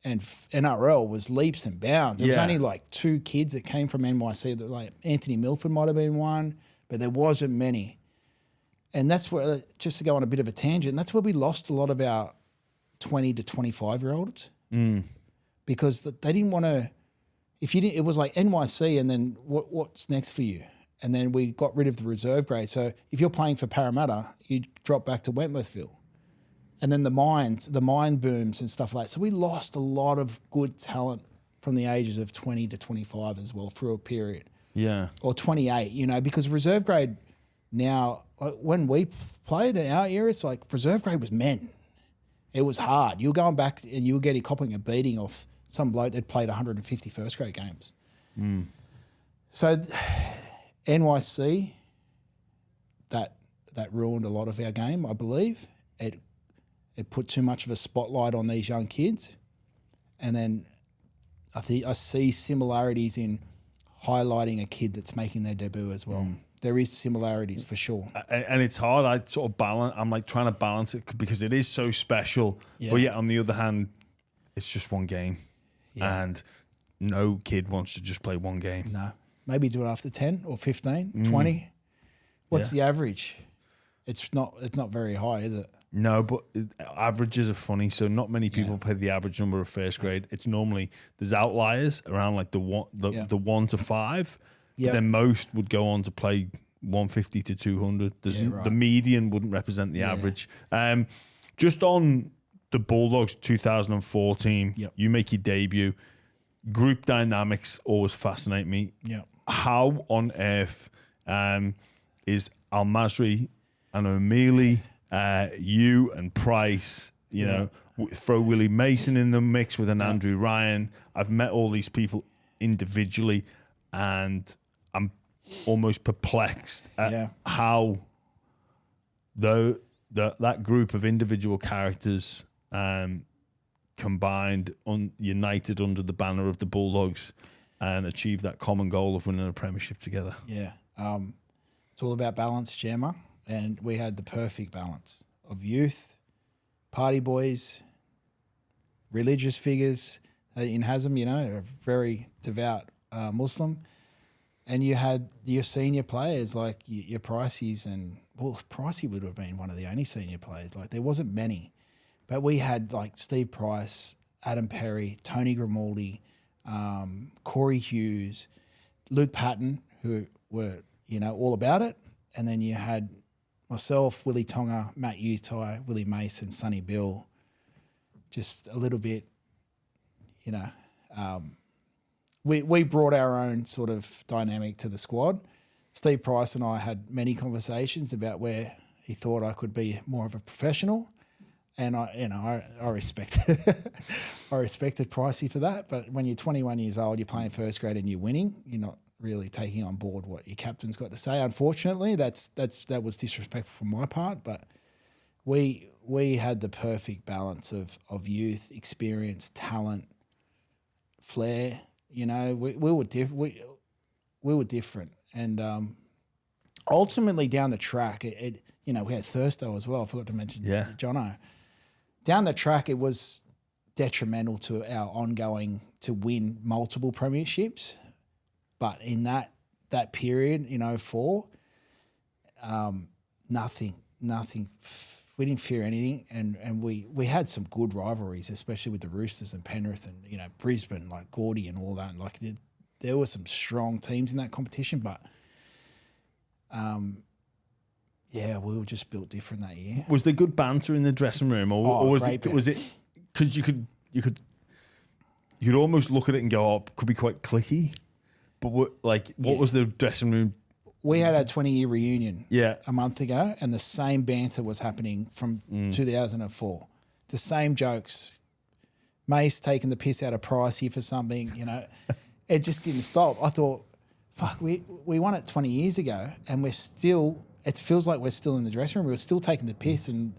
NRL was leaps and bounds. There was only like 2 kids that came from NYC. That, like Anthony Milford might have been one, but there wasn't many. And that's where, just to go on a bit of a tangent, that's where we lost a lot of our 20 to 25-year-olds because they didn't want to. If you didn't, it was like NYC, and then what's next for you? And then we got rid of the reserve grade. So if you're playing for Parramatta, you drop back to Wentworthville. And then the mine booms and stuff like that. So we lost a lot of good talent from the ages of 20 to 25 as well through a period. Yeah. Or 28, because reserve grade now, when we played in our era, it's like reserve grade was men. It was hard. You were going back and you were copping a beating off some bloke that played 150 first grade games. So NYC, that ruined a lot of our game, I believe. It put too much of a spotlight on these young kids. And then I see similarities in highlighting a kid that's making their debut as well. There is similarities for sure. And it's hard. I'm like trying to balance it because it is so special. Yeah. But yet on the other hand, it's just one game. Yeah. And no kid wants to just play one game. No. Maybe do it after 10 or 15, 20. What's the average? It's not very high, is it? No, but averages are funny. So not many people play the average number of first grade. It's normally there's outliers around like the 1 to 5. But then most would go on to play 150 to 200. The median wouldn't represent the average. Just on the Bulldogs 2004 team, you make your debut. Group dynamics always fascinate me. Yeah. How on earth is Al Masri and O'Mealy, you and Price, throw Willie Mason in the mix with an Andrew Ryan. I've met all these people individually and I'm almost perplexed at how that group of individual characters combined, united under the banner of the Bulldogs and achieved that common goal of winning a premiership together. Yeah. It's all about balance, Gemma. And we had the perfect balance of youth, party boys, religious figures. In Hazm, a very devout Muslim. And you had your senior players like your Pricey's and, Pricey would have been one of the only senior players. Like there wasn't many. But we had like Steve Price, Adam Perry, Tony Grimaldi, Corey Hughes, Luke Patton, who were, all about it. And then you had myself, Willie Tonga, Matt Utai, Willie Mason, Sonny Bill, just a little bit, we brought our own sort of dynamic to the squad. Steve Price and I had many conversations about where he thought I could be more of a professional. And I respected Pricey for that. But when you're 21 years old, you're playing first grade and you're winning, you're not really taking on board what your captain's got to say. Unfortunately, that was disrespectful from my part. But we had the perfect balance of youth, experience, talent, flair. We were different. And ultimately down the track, we had Thursto as well. I forgot to mention Jono. Down the track, it was detrimental to our ongoing to win multiple premierships. But in that period, in 2004, nothing. We didn't fear anything, and we had some good rivalries, especially with the Roosters and Penrith and Brisbane, like Gordy and all that. And like there were some strong teams in that competition, but we were just built different that year. Was there good banter in the dressing room, or was it because you could almost look at it and go, it could be quite cliquey? But what was the dressing room? We had our 20-year reunion a month ago, and the same banter was happening from 2004. The same jokes. Mace taking the piss out of Pricey for something, It just didn't stop. I thought, fuck, we won it 20 years ago, and it feels like we're still in the dressing room. We were still taking the piss, and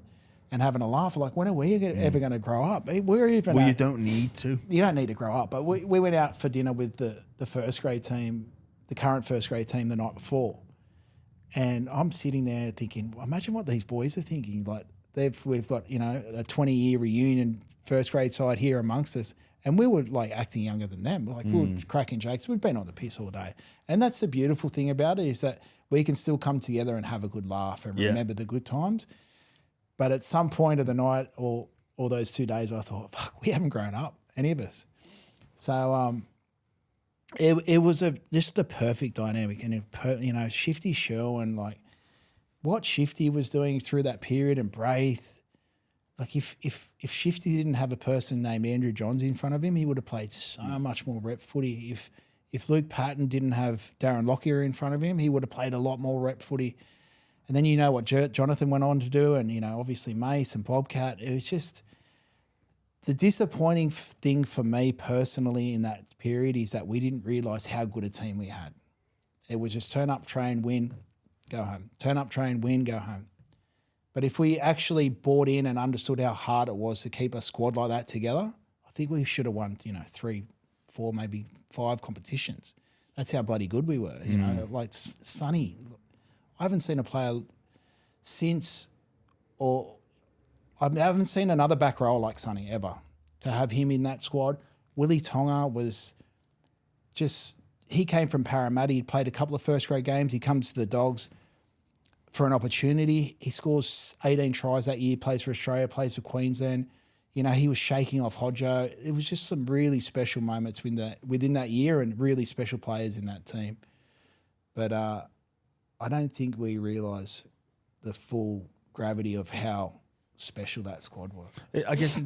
and having a laugh. Like, when are we ever going to grow up? We're even. Well, you don't need to. You don't need to grow up. But we went out for dinner with the first grade team, the current first grade team, the night before, and I'm sitting there thinking, imagine what these boys are thinking. Like, we've got, you know, a 20-year reunion first grade side here amongst us. And we were like acting younger than them. Like, we were cracking jokes. We'd been on the piss all day. And that's the beautiful thing about it, is that we can still come together and have a good laugh and remember the good times. But at some point of the night or those 2 days, I thought, fuck, we haven't grown up, any of us. So it was just the perfect dynamic. And, you know, Shifty Shell and like what Shifty was doing through that period, and Braith. Like, if Shifty didn't have a person named Andrew Johns in front of him, he would have played so much more rep footy. If Luke Patton didn't have Darren Lockyer in front of him, he would have played a lot more rep footy. And then you know what Jonathan went on to do, and, you know, obviously Mace and Bobcat. It was just the disappointing thing for me personally in that period is that we didn't realise how good a team we had. It was just turn up, train, win, go home. Turn up, train, win, go home. But if we actually bought in and understood how hard it was to keep a squad like that together, I think we should have won, you know, 3, 4, maybe 5 competitions. That's how bloody good we were, you know. Like Sonny, I haven't seen a player since, or I haven't seen another back row like Sonny ever. To have him in that squad, Willie Tonga was just, he came from Parramatta. He played a couple of first grade games. He comes to the Dogs for an opportunity. He scores 18 tries that year, plays for Australia, plays for Queensland. You know, he was shaking off Hodjo. It was just some really special moments within that year, and really special players in that team. But I don't think we realise the full gravity of how special that squad was. I guess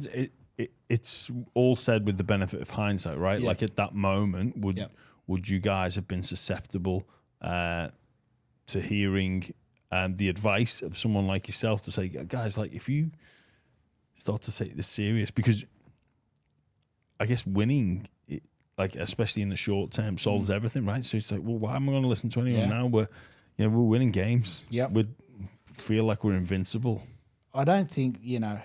it's all said with the benefit of hindsight, right? Yeah. Like, at that moment, would you guys have been susceptible to hearing the advice of someone like yourself to say, guys, like, if you start to take this serious, because I guess winning, like, especially in the short term, solves everything, right? So it's like, well, why am I going to listen to anyone now? We're winning games. Yep. We feel like we're invincible. I don't think, you know,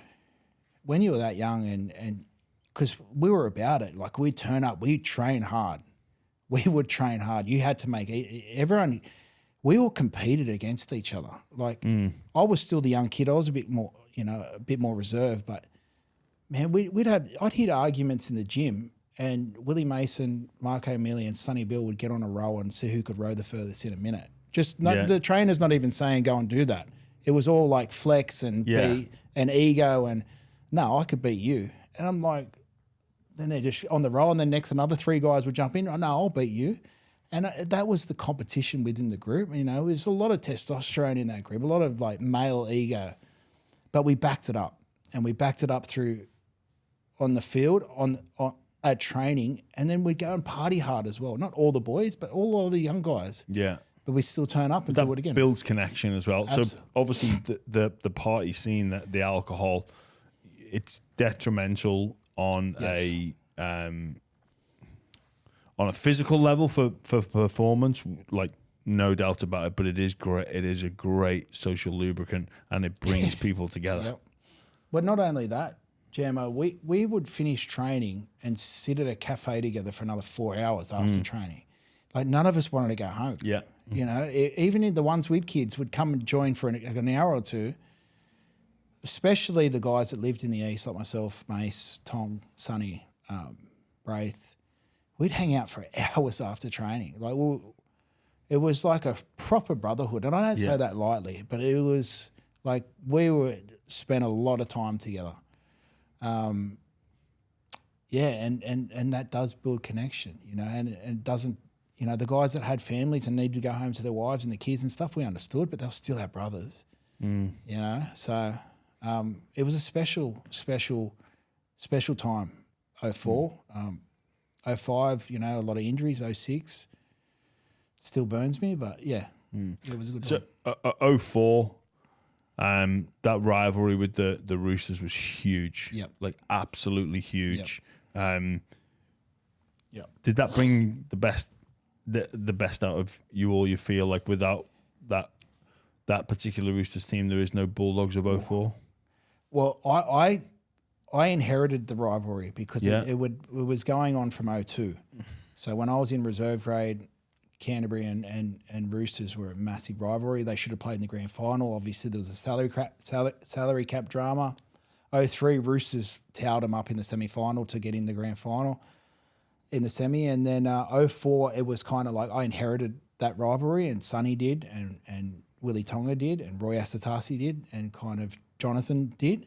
when you were that young, and because we were about it, like, we'd turn up, we'd train hard. We would train hard. You had to make everyone. We all competed against each other. Like, I was still the young kid. I was a bit more, you know, a bit more reserved. But man, I'd hit arguments in the gym, and Willie Mason, Mark O'Mealy, and Sonny Bill would get on a roll and see who could row the furthest in a minute. The trainer's not even saying go and do that. It was all like flex and be and ego, and no, I could beat you. And I'm like, then they're just on the roll, and then next another 3 guys would jump in. Oh, no, I'll beat you. And that was the competition within the group. You know, there's a lot of testosterone in that group, a lot of like male ego. But we backed it up, and we backed it up through on the field, on at training, and then we'd go and party hard as well. Not all the boys, but all of the young guys. Yeah. But we still turn up and do it again. Builds connection as well. So obviously the party scene, that the alcohol, it's detrimental on on a physical level for performance, like, no doubt about it, but it is great. It is a great social lubricant, and it brings people together. Yep. But not only that, Jammo, we would finish training and sit at a cafe together for another 4 hours after training. Like, none of us wanted to go home. Yeah. You know, even in the ones with kids would come and join for an hour or two, especially the guys that lived in the east, like myself, Mace, Tom, Sonny, Braith. We'd hang out for hours after training. Like, it was like a proper brotherhood. And I don't say that lightly, but it was like we spent a lot of time together. And that does build connection, you know, and it doesn't, you know, the guys that had families and needed to go home to their wives and the kids and stuff, we understood, but they were still our brothers, you know. So it was a special time, 04. 05, you know, a lot of injuries. 06 still burns me, but it was a good time. So 04, that rivalry with the Roosters was huge. Yep. Like, absolutely huge. Yep. Did that bring the best out of you all? You feel like without that particular Roosters team, there is no Bulldogs of 04? Well, I inherited the rivalry because Yeah. it was going on from '02. So when I was in reserve grade, Canterbury and Roosters were a massive rivalry. They should have played in the grand final. Obviously, there was a salary cap drama. '03, Roosters towed them up in the semi-final to get in the grand final in the semi. And then '04, it was kind of like I inherited that rivalry, and Sonny did, and Willie Tonga did, and Roy Asatasi did, and kind of Jonathan did.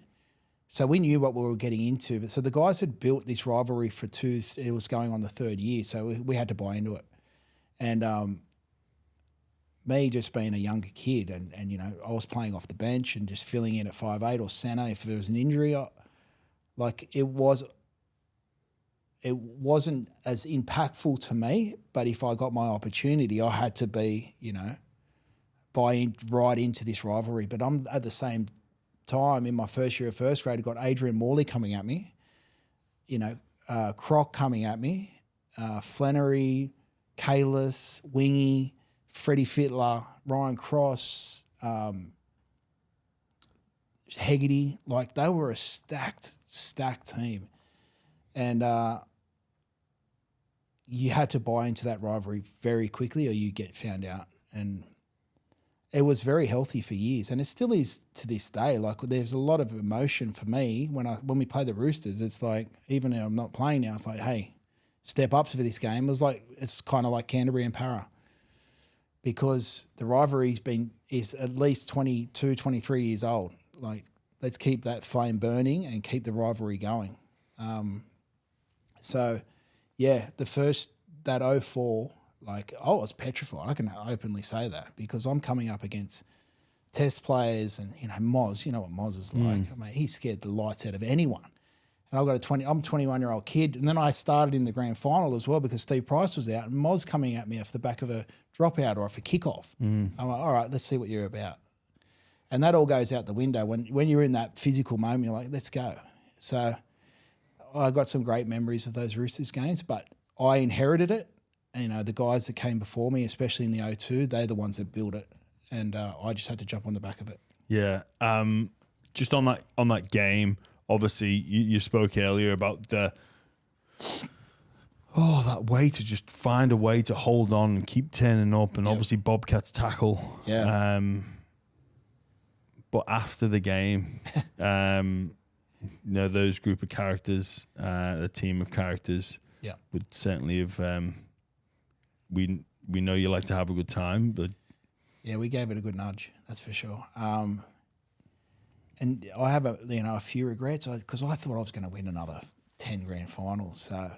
So we knew what we were getting into. But so the guys had built this rivalry for it was going on the third year, so we had to buy into it. And me just being a younger kid and I was playing off the bench and just filling in at 5'8" or centre if there was an injury, it wasn't as impactful to me, but if I got my opportunity, I had to be, buy right into this rivalry. But I'm at the same time in my first year of first grade, I got Adrian Morley coming at me, Croc coming at me, Flannery, Kalis, Wingy, Freddie Fittler, Ryan Cross, Hegarty. Like, they were a stacked team. And you had to buy into that rivalry very quickly or you get found out. And it was very healthy for years, and it still is to this day. Like, there's a lot of emotion for me when we play the Roosters. It's like, even though I'm not playing now, it's like, hey, step up for this game. It's kind of like Canterbury and Para, because the rivalry's is at least 22, 23 years old. Like, let's keep that flame burning and keep the rivalry going. So, yeah, that '04. Like, I was petrified. I can openly say that, because I'm coming up against test players and, Moz. You know what Moz is like. I mean, he scared the lights out of anyone. And I'm a 21-year-old kid. And then I started in the grand final as well because Steve Price was out and Moz coming at me off the back of a dropout or off a kickoff. I'm like, all right, let's see what you're about. And that all goes out the window. When you're in that physical moment, you're like, let's go. So I got some great memories of those Roosters games, but I inherited it. The guys that came before me, especially in the '02, they're the ones that built it, and I just had to jump on the back of it. Yeah. Just on that game, obviously you spoke earlier about that way to just find a way to hold on and keep turning up, and obviously Bobcats tackle. Yeah. But after the game, those group of characters, the team of characters, would certainly have. We know you like to have a good time, but yeah, we gave it a good nudge. That's for sure. And I have a few regrets because I thought I was going to win another 10 grand finals. So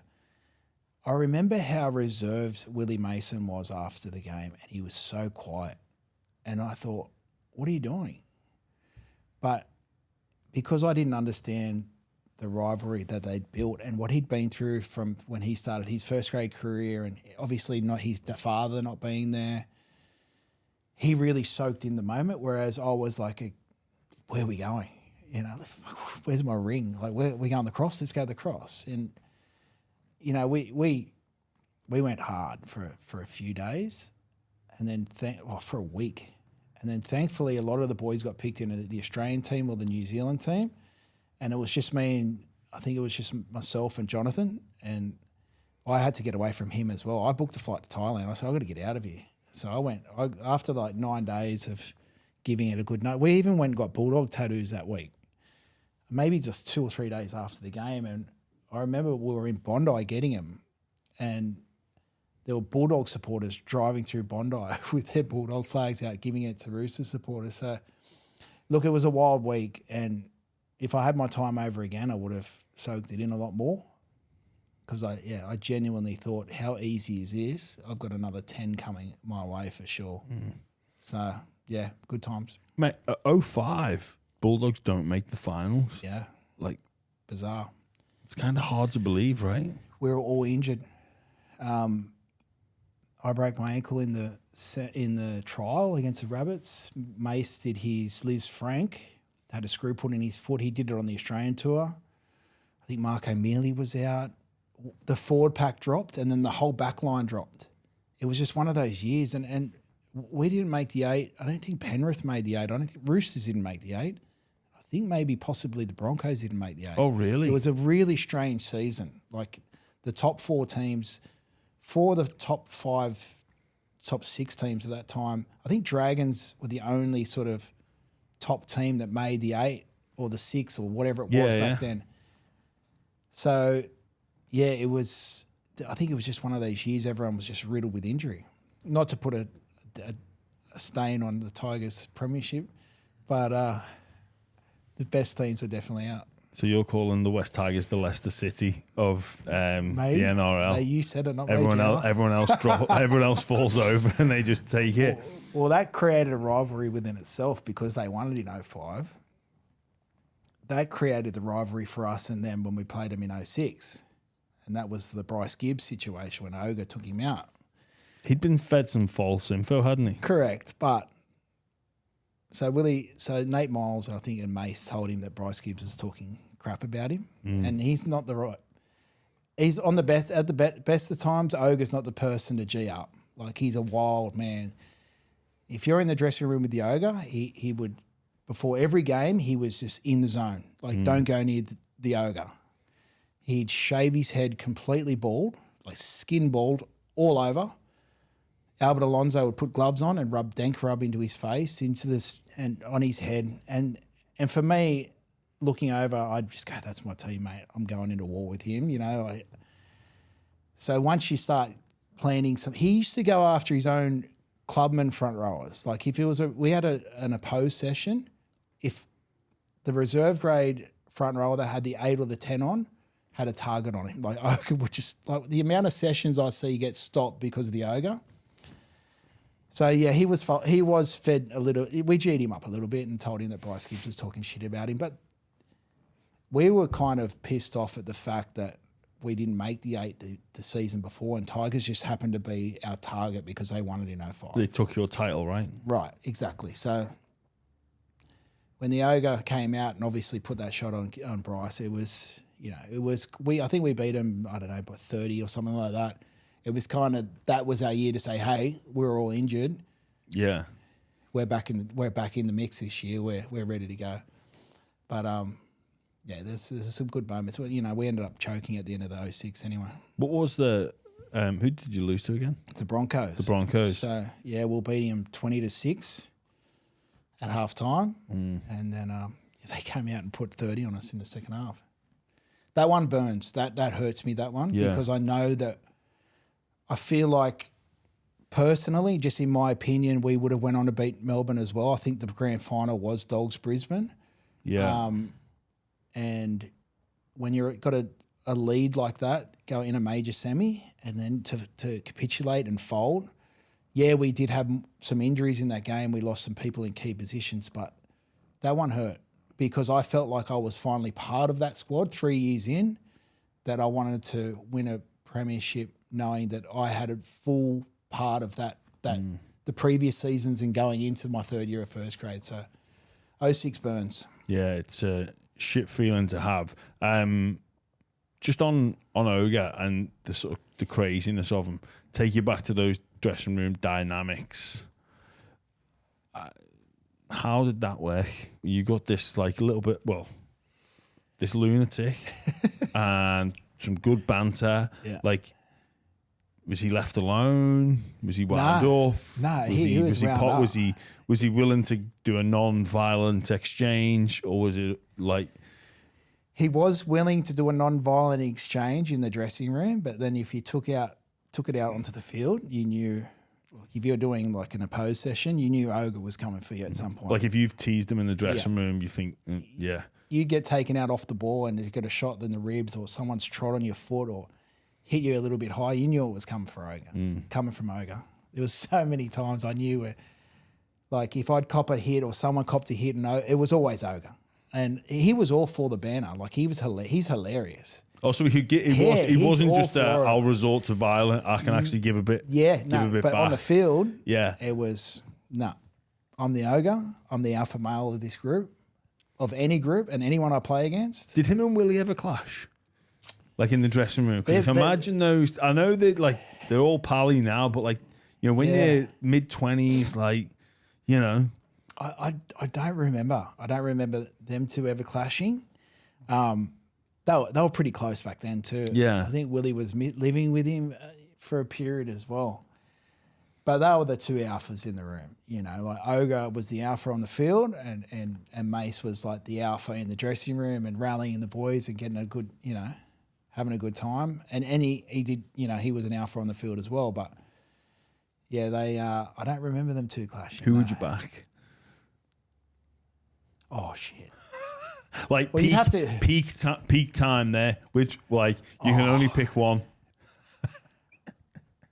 I remember how reserved Willie Mason was after the game, and he was so quiet. And I thought, what are you doing? But because I didn't understand the rivalry that they'd built and what he'd been through from when he started his first grade career, and obviously not his father not being there, he really soaked in the moment, whereas I was like, where are we going? Where's my ring? Like, we're going the cross, let's go the cross. And, we went hard for a few days, and then for a week. And then thankfully a lot of the boys got picked into the Australian team or the New Zealand team. And it was just me and I think it was just myself and Jonathan, and I had to get away from him as well. I booked a flight to Thailand. I said, I've got to get out of here. So I went, after like 9 days of giving it a good night. We even went and got Bulldog tattoos that week, maybe just 2 or 3 days after the game. And I remember we were in Bondi getting them, and there were Bulldog supporters driving through Bondi with their Bulldog flags out, giving it to Roosters supporters. So, look, it was a wild week, and if I had my time over again, I would have soaked it in a lot more, because I genuinely thought, how easy is this? I've got another 10 coming my way for sure. So, yeah, good times. Mate, 05, Bulldogs don't make the finals. Yeah. Like, bizarre. It's kind of hard to believe, right? We were all injured. I broke my ankle in the trial against the Rabbits. Mace did his Liz Frank, had a screw put in his foot. He did it on the Australian tour. I think Mark O'Mealy was out. The forward pack dropped, and then the whole back line dropped. It was just one of those years, and we didn't make the 8. I don't think Penrith made the 8. I don't think Roosters didn't make the 8. I think maybe possibly the Broncos didn't make the 8. Oh, really? It was a really strange season. Like the top 4 teams, 4 of the top 6 teams at that time, I think Dragons were the only sort of top team that made the 8 or the 6 or whatever it was back then. So, yeah, it was. I think it was just one of those years everyone was just riddled with injury. Not to put a stain on the Tigers' premiership, but the best teams were definitely out. So you're calling the West Tigers the Leicester City of the NRL? No, you said it, not everyone me, else. Everyone else falls over and they just take it. Well, that created a rivalry within itself because they won it in 05. That created the rivalry for us and them when we played them in 06. And that was the Bryce Gibbs situation when Ogre took him out. He'd been fed some false info, hadn't he? Correct. But so Nate Miles, I think, and Mace told him that Bryce Gibbs was talking crap about him. And he's not the right. He's on the best at the best of times. Ogre's not the person to G up. Like, he's a wild man. If you're in the dressing room with the Ogre, he would, before every game, he was just in the zone. Like, don't go near the Ogre. He'd shave his head completely bald, like skin bald all over. Albert Alonso would put gloves on and rub dank rub into his face, into this and on his head. And for me, looking over, I'd just go, that's my teammate. I'm going into war with him, you know. So once you start planning he used to go after his own clubman front rowers. Like if it was we had an opposed session, if the reserve grade front rower that had the 8 or the 10 on had a target on him, like Ogre would just, like the amount of sessions I see get stopped because of the Ogre. So yeah, he was fed a little. We G'd him up a little bit and told him that Bryce Gibbs was talking shit about him, but we were kind of pissed off at the fact that we didn't make the 8 the season before, and Tigers just happened to be our target because they won it in 05. They took your title, right? Right, exactly. So when the Ogre came out and obviously put that shot on Bryce, it was, you know, I think we beat him, I don't know, by 30 or something like that. It was kind of, that was our year to say, hey, we're all injured. Yeah. We're back in the mix this year. We're ready to go. But yeah, there's some good moments. Well, you know, we ended up choking at the end of the 06 anyway. What was the who did you lose to again? The Broncos. The Broncos. So yeah, we'll beat him 20-6 at half time, and then they came out and put 30 on us in the second half. That one burns. That hurts me. That one because I know that. I feel like, personally, just in my opinion, we would have went on to beat Melbourne as well. I think the grand final was Dogs Brisbane. Yeah. And when you've got a lead like that, go in a major semi, and then to capitulate and fold. Yeah, we did have some injuries in that game. We lost some people in key positions, but that one hurt because I felt like I was finally part of that squad 3 years in, that I wanted to win a premiership, knowing that I had a full part of that the previous seasons and going into my 3rd year of first grade. So 06 burns. Yeah, it's a shit feeling to have. Just on Ogre and the sort of the craziness of him, take you back to those dressing room dynamics. How did that work? You got this like a little bit, this lunatic and some good banter. Yeah. Like, was he left alone? Was he wound up? No, he was wound up. Was he willing to do a non-violent exchange, or was it like? He was willing to do a non-violent exchange in the dressing room, but then if you took it out onto the field, you knew. Like if you're doing like an opposed session, you knew Ogre was coming for you at some point. Like if you've teased him in the dressing room, you think, you get taken out off the ball and you get a shot in the ribs, or someone's trod on your foot, or hit you a little bit high, you knew it was coming for Ogre, coming from Ogre. There was so many times I knew where, like, if I'd cop a hit or someone copped a hit, and it was always Ogre. And he was all for the banner. Like, he's hilarious. Oh, so he wasn't just I'll resort to violence. I can actually give a bit. Yeah, but back. On the field, yeah, it was I'm the Ogre. I'm the alpha male of this group, of any group, and anyone I play against. Did him and Willie ever clash? Like in the dressing room? Because you can imagine those. I know they're all pally now, but like, you know, when you're mid-20s, like, you know. I don't remember. I don't remember them two ever clashing. They were pretty close back then too. Yeah. I think Willie was living with him for a period as well. But they were the two alphas in the room, like Ogre was the alpha on the field and Mace was like the alpha in the dressing room and rallying the boys and getting a good, having a good time. And he did, he was an alpha on the field as well. But yeah, I don't remember them two clashing. Who would you back? Oh, shit. Like Well, peak, you have to peak time there, which like you can only pick one.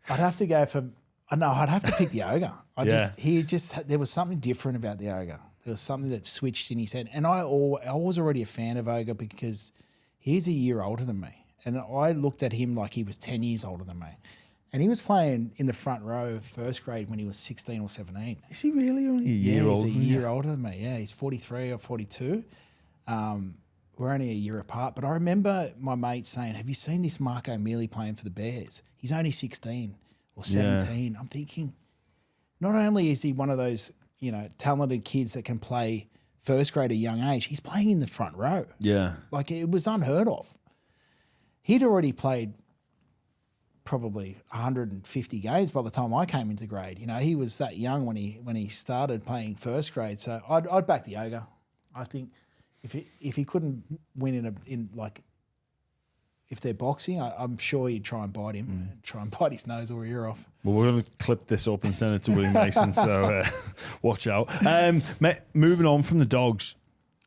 I'd have to go for. No, I'd have to pick the Ogre. There was something different about the Ogre. There was something that switched in his head, and I was already a fan of Ogre because he's a year older than me, and I looked at him like he was 10 years older than me, and he was playing in the front row of first grade when he was 16 or 17. Is he really only a year older? He's a year older than me. Yeah, he's 43 or 42. We're only a year apart, but I remember my mate saying, "Have you seen this Marco Mealy playing for the Bears? He's only 16 or 17." I'm thinking, not only is he one of those, talented kids that can play first grade at a young age, he's playing in the front row. Yeah. Like it was unheard of. He'd already played probably 150 games by the time I came into grade. He was that young when he started playing first grade. So I'd back the Ogre. I think if he couldn't win if they're boxing, I'm sure he'd try and bite him, try and bite his nose or ear off. Well, we're going to clip this up and send it to Willie Mason, so watch out. Moving on from the Dogs,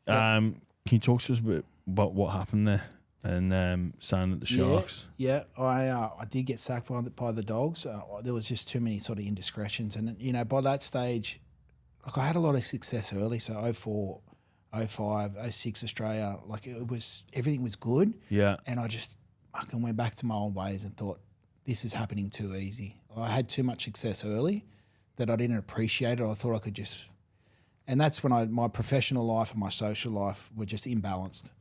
can you talk to us a bit about what happened there and signing at the Sharks? Yeah, I did get sacked by the Dogs. There was just too many sort of indiscretions, and by that stage, I had a lot of success early. So 04, 05, 06 Australia, everything was good. Yeah. And I just fucking went back to my old ways and thought, this is happening too easy. I had too much success early that I didn't appreciate it. I thought I could just, and that's when my professional life and my social life were just imbalanced.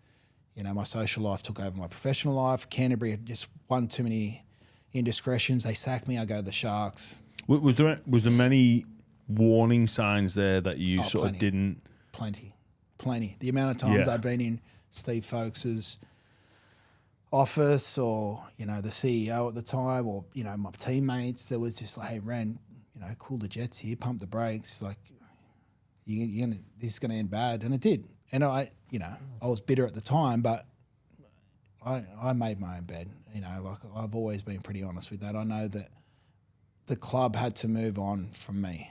My social life took over my professional life. Canterbury had just won too many indiscretions. They sacked me. I go to the Sharks. Was there many warning signs there that you sort plenty. of didn't? Plenty. The amount of times I've been in Steve Folkes's office or, the CEO at the time or, my teammates, there was just like, hey, Ren, cool the jets here, pump the brakes. Like, this is going to end bad. And it did. And I was bitter at the time, but I made my own bed. I've always been pretty honest with that. I know that the club had to move on from me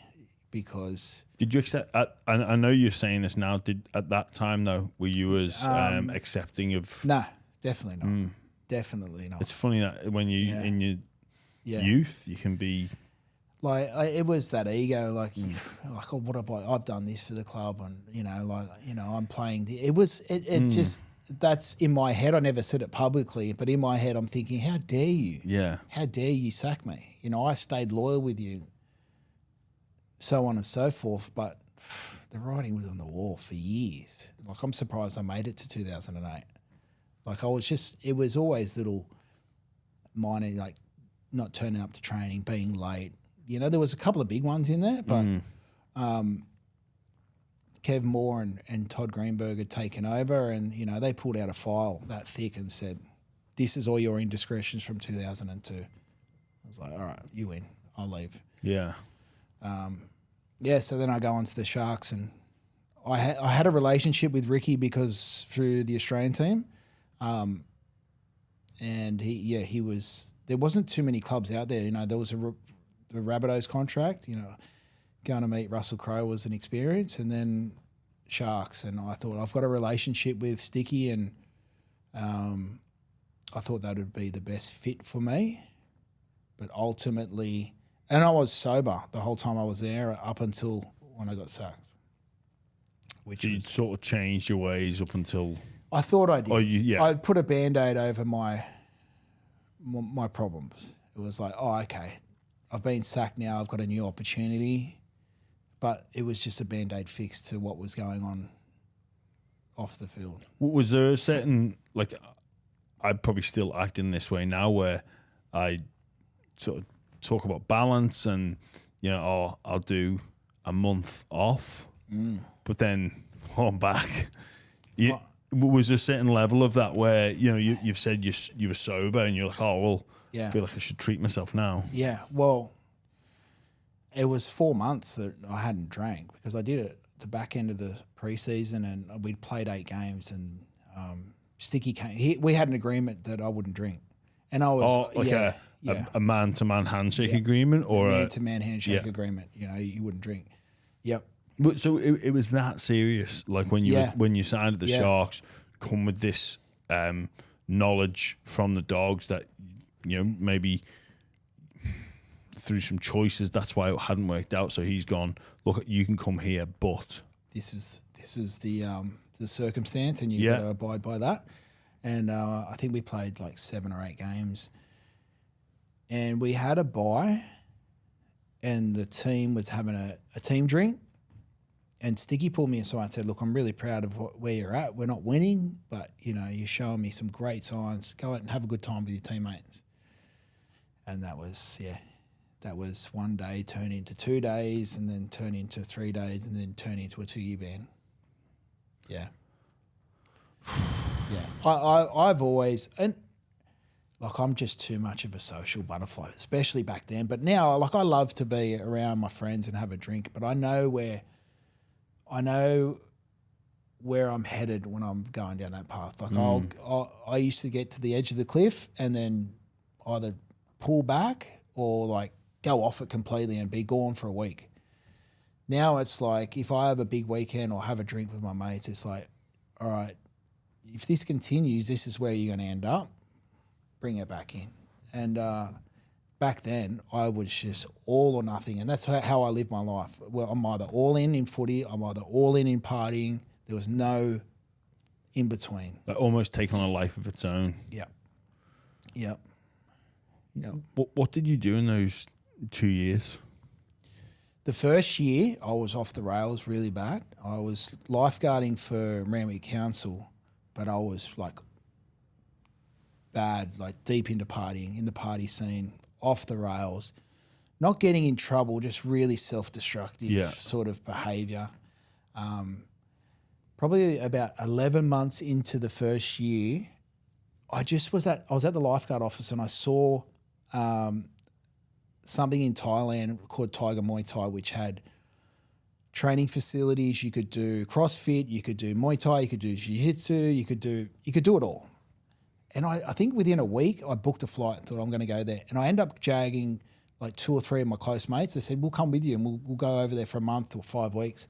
because... Did you accept? I know you're saying this now. At that time though, were you as accepting of? No, definitely not. Definitely not. It's funny that when you in your youth, you can be it was that ego. Oh, what have I've done this for the club, and I'm playing. It just that's in my head. I never said it publicly, but in my head, I'm thinking, how dare you? Yeah. How dare you sack me? I stayed loyal with you. So on and so forth, but the writing was on the wall for years. I'm surprised I made it to 2008. It was always little minor, not turning up to training, being late. There was a couple of big ones in there, but Kev Moore and Todd Greenberg had taken over and, they pulled out a file that thick and said, this is all your indiscretions from 2002. I was like, all right, you win. I'll leave. Yeah. So then I go on to the Sharks and I had a relationship with Ricky because through the Australian team, and he was, there wasn't too many clubs out there. There was the Rabbitohs contract, going to meet Russell Crowe was an experience, and then Sharks. And I thought, I've got a relationship with Sticky, and I thought that would be the best fit for me. But ultimately... And I was sober the whole time I was there up until when I got sacked. You sort of changed your ways up until... I thought I did. Oh, I put a Band-Aid over my problems. It was like, oh, okay, I've been sacked now. I've got a new opportunity. But it was just a Band-Aid fix to what was going on off the field. Was there a certain... I'd probably still act in this way now where I sort of talk about balance and, I'll do a month off but then I'm back. Was there a certain level of that where, you know, you've said you were sober and you're like, oh, well, I feel like I should treat myself now. Yeah, well, it was 4 months that I hadn't drank because I did it at the back end of the preseason and we'd played 8 games and Sticky came. We had an agreement that I wouldn't drink. And I was a man-to-man handshake agreement or a man-to-man handshake agreement. You know, you wouldn't drink. Yep. But so it was that serious. Like when you signed at the Sharks, come with this knowledge from the Dogs that, you know, maybe through some choices that's why it hadn't worked out. So he's gone, look, you can come here, but this is the circumstance, and you've got to abide by that. And I think we played like 7 or 8 games, and we had a bye, and the team was having a team drink. And Sticky pulled me aside and said, look, I'm really proud of where you're at. We're not winning, but, you know, you're showing me some great signs. Go out and have a good time with your teammates. And that was 1 day turned into 2 days and then turned into 3 days and then turned into a 2-year ban. Yeah. Yeah. I've always, and like I'm just too much of a social butterfly, especially back then. But now, like I love to be around my friends and have a drink, but I know where I'm headed when I'm going down that path. Like I used to get to the edge of the cliff and then either pull back or like go off it completely and be gone for a week. Now it's like if I have a big weekend or have a drink with my mates, it's like, all right, if this continues, this is where you're going to end up. Bring it back in. And back then, I was just all or nothing, and that's how I lived my life. Well, I'm either all in footy, I'm either all in partying. There was no in between. Like almost take on a life of its own. Yeah. Yep. Yep. What did you do in those 2 years? The first year, I was off the rails really bad. I was lifeguarding for Rugby Council, but I was like bad, like deep into partying, in the party scene, off the rails, not getting in trouble, just really self-destructive sort of behaviour. Probably about 11 months into the first year, I was at the lifeguard office and I saw something in Thailand called Tiger Muay Thai, which had training facilities. You could do CrossFit, you could do Muay Thai, you could do Jiu-Jitsu, you could do it all. And I think within a week, I booked a flight and thought I'm going to go there. And I ended up jagging like 2 or 3 of my close mates. They said, we'll come with you and we'll go over there for a month or 5 weeks.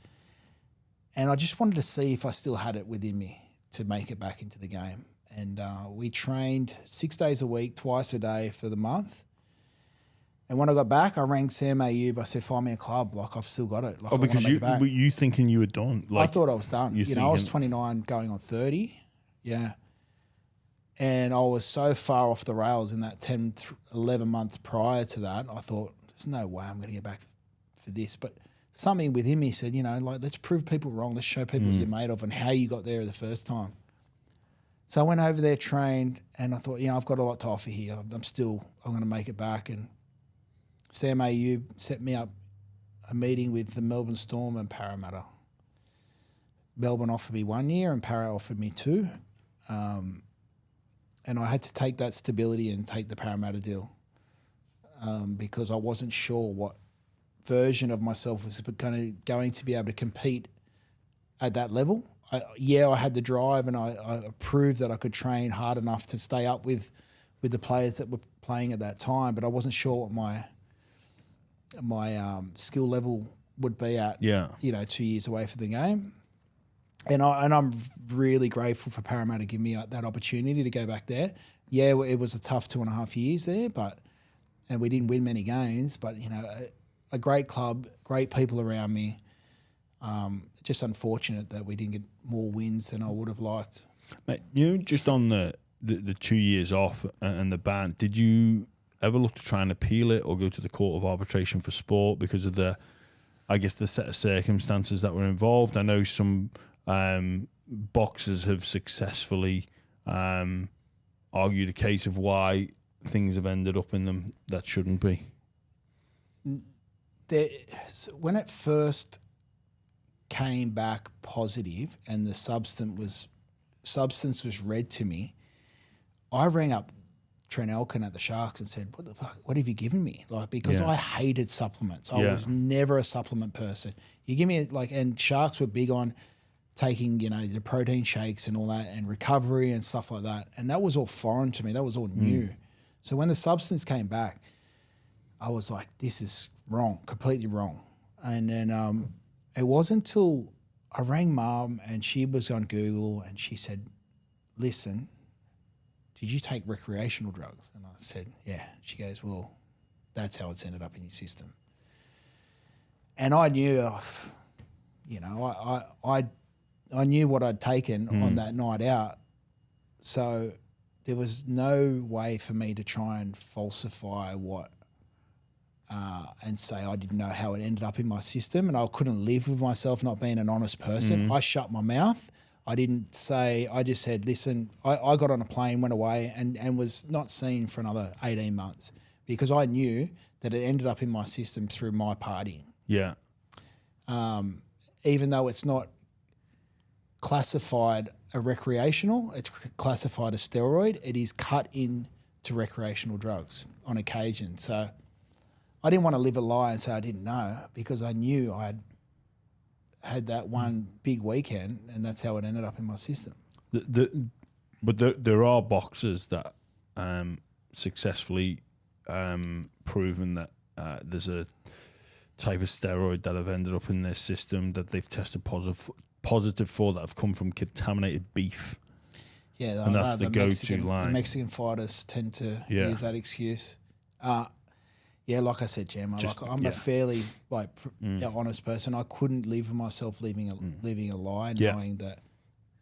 And I just wanted to see if I still had it within me to make it back into the game. And we trained 6 days a week, twice a day for the month. And when I got back, I rang Sam Ayub. I said, find me a club. Like, I've still got it. Like, because were you thinking you were done? Like, I thought I was done. You know, I was 29 going on 30. Yeah. And I was so far off the rails in that 10, 11 months prior to that, I thought, there's no way I'm going to get back for this. But something within me said, you know, like, let's prove people wrong. Let's show people what you're made of and how you got there the first time. So I went over there, trained, and I thought, you know, I've got a lot to offer here. I'm going to make it back. And Sam Ayub set me up a meeting with the Melbourne Storm and Parramatta. Melbourne offered me 1 year and Para offered me 2. And I had to take that stability and take the Parramatta deal because I wasn't sure what version of myself was going to be able to compete at that level. I had the drive and I proved that I could train hard enough to stay up with the players that were playing at that time, but I wasn't sure what my skill level would be at, 2 years away from the game. And I'm really grateful for Parramatta giving me that opportunity to go back there. Yeah, it was a tough 2.5 years there, and we didn't win many games, but, you know, a great club, great people around me. Just unfortunate that we didn't get more wins than I would have liked. Mate, you know, just on the 2 years off and the ban, did you ever look to try and appeal it or go to the Court of Arbitration for Sport because of the set of circumstances that were involved? I know some boxers have successfully argued a case of why things have ended up in them that shouldn't be. When it first came back positive and the substance was read to me, I rang up Trent Elkin at the Sharks and said, "What the fuck? What have you given me?" Like, because I hated supplements. I was never a supplement person. You give me and Sharks were big on taking, the protein shakes and all that and recovery and stuff like that. And that was all foreign to me. That was all new. So when the substance came back, I was like, this is wrong, completely wrong. And then it wasn't until I rang Mum and she was on Google and she said, "Listen, did you take recreational drugs?" And I said, "Yeah." She goes, "Well, that's how it's ended up in your system." And I knew, I knew what I'd taken on that night out. So there was no way for me to try and falsify and say I didn't know how it ended up in my system, and I couldn't live with myself not being an honest person. I shut my mouth. I didn't say, I just said, listen, I got on a plane, went away and was not seen for another 18 months because I knew that it ended up in my system through my partying. Yeah. Even though it's not classified a recreational, it's classified a steroid, it is cut into recreational drugs on occasion. So I didn't want to live a lie and say I didn't know because I knew I had that one big weekend and that's how it ended up in my system. But there are boxers that successfully proven that there's a type of steroid that have ended up in their system that they've tested positive for that have come from contaminated beef. Yeah, and that's the go-to line. The Mexican fighters tend to use that excuse. Like I said, Jam, I'm a fairly honest person. I couldn't live with myself living a lie, knowing that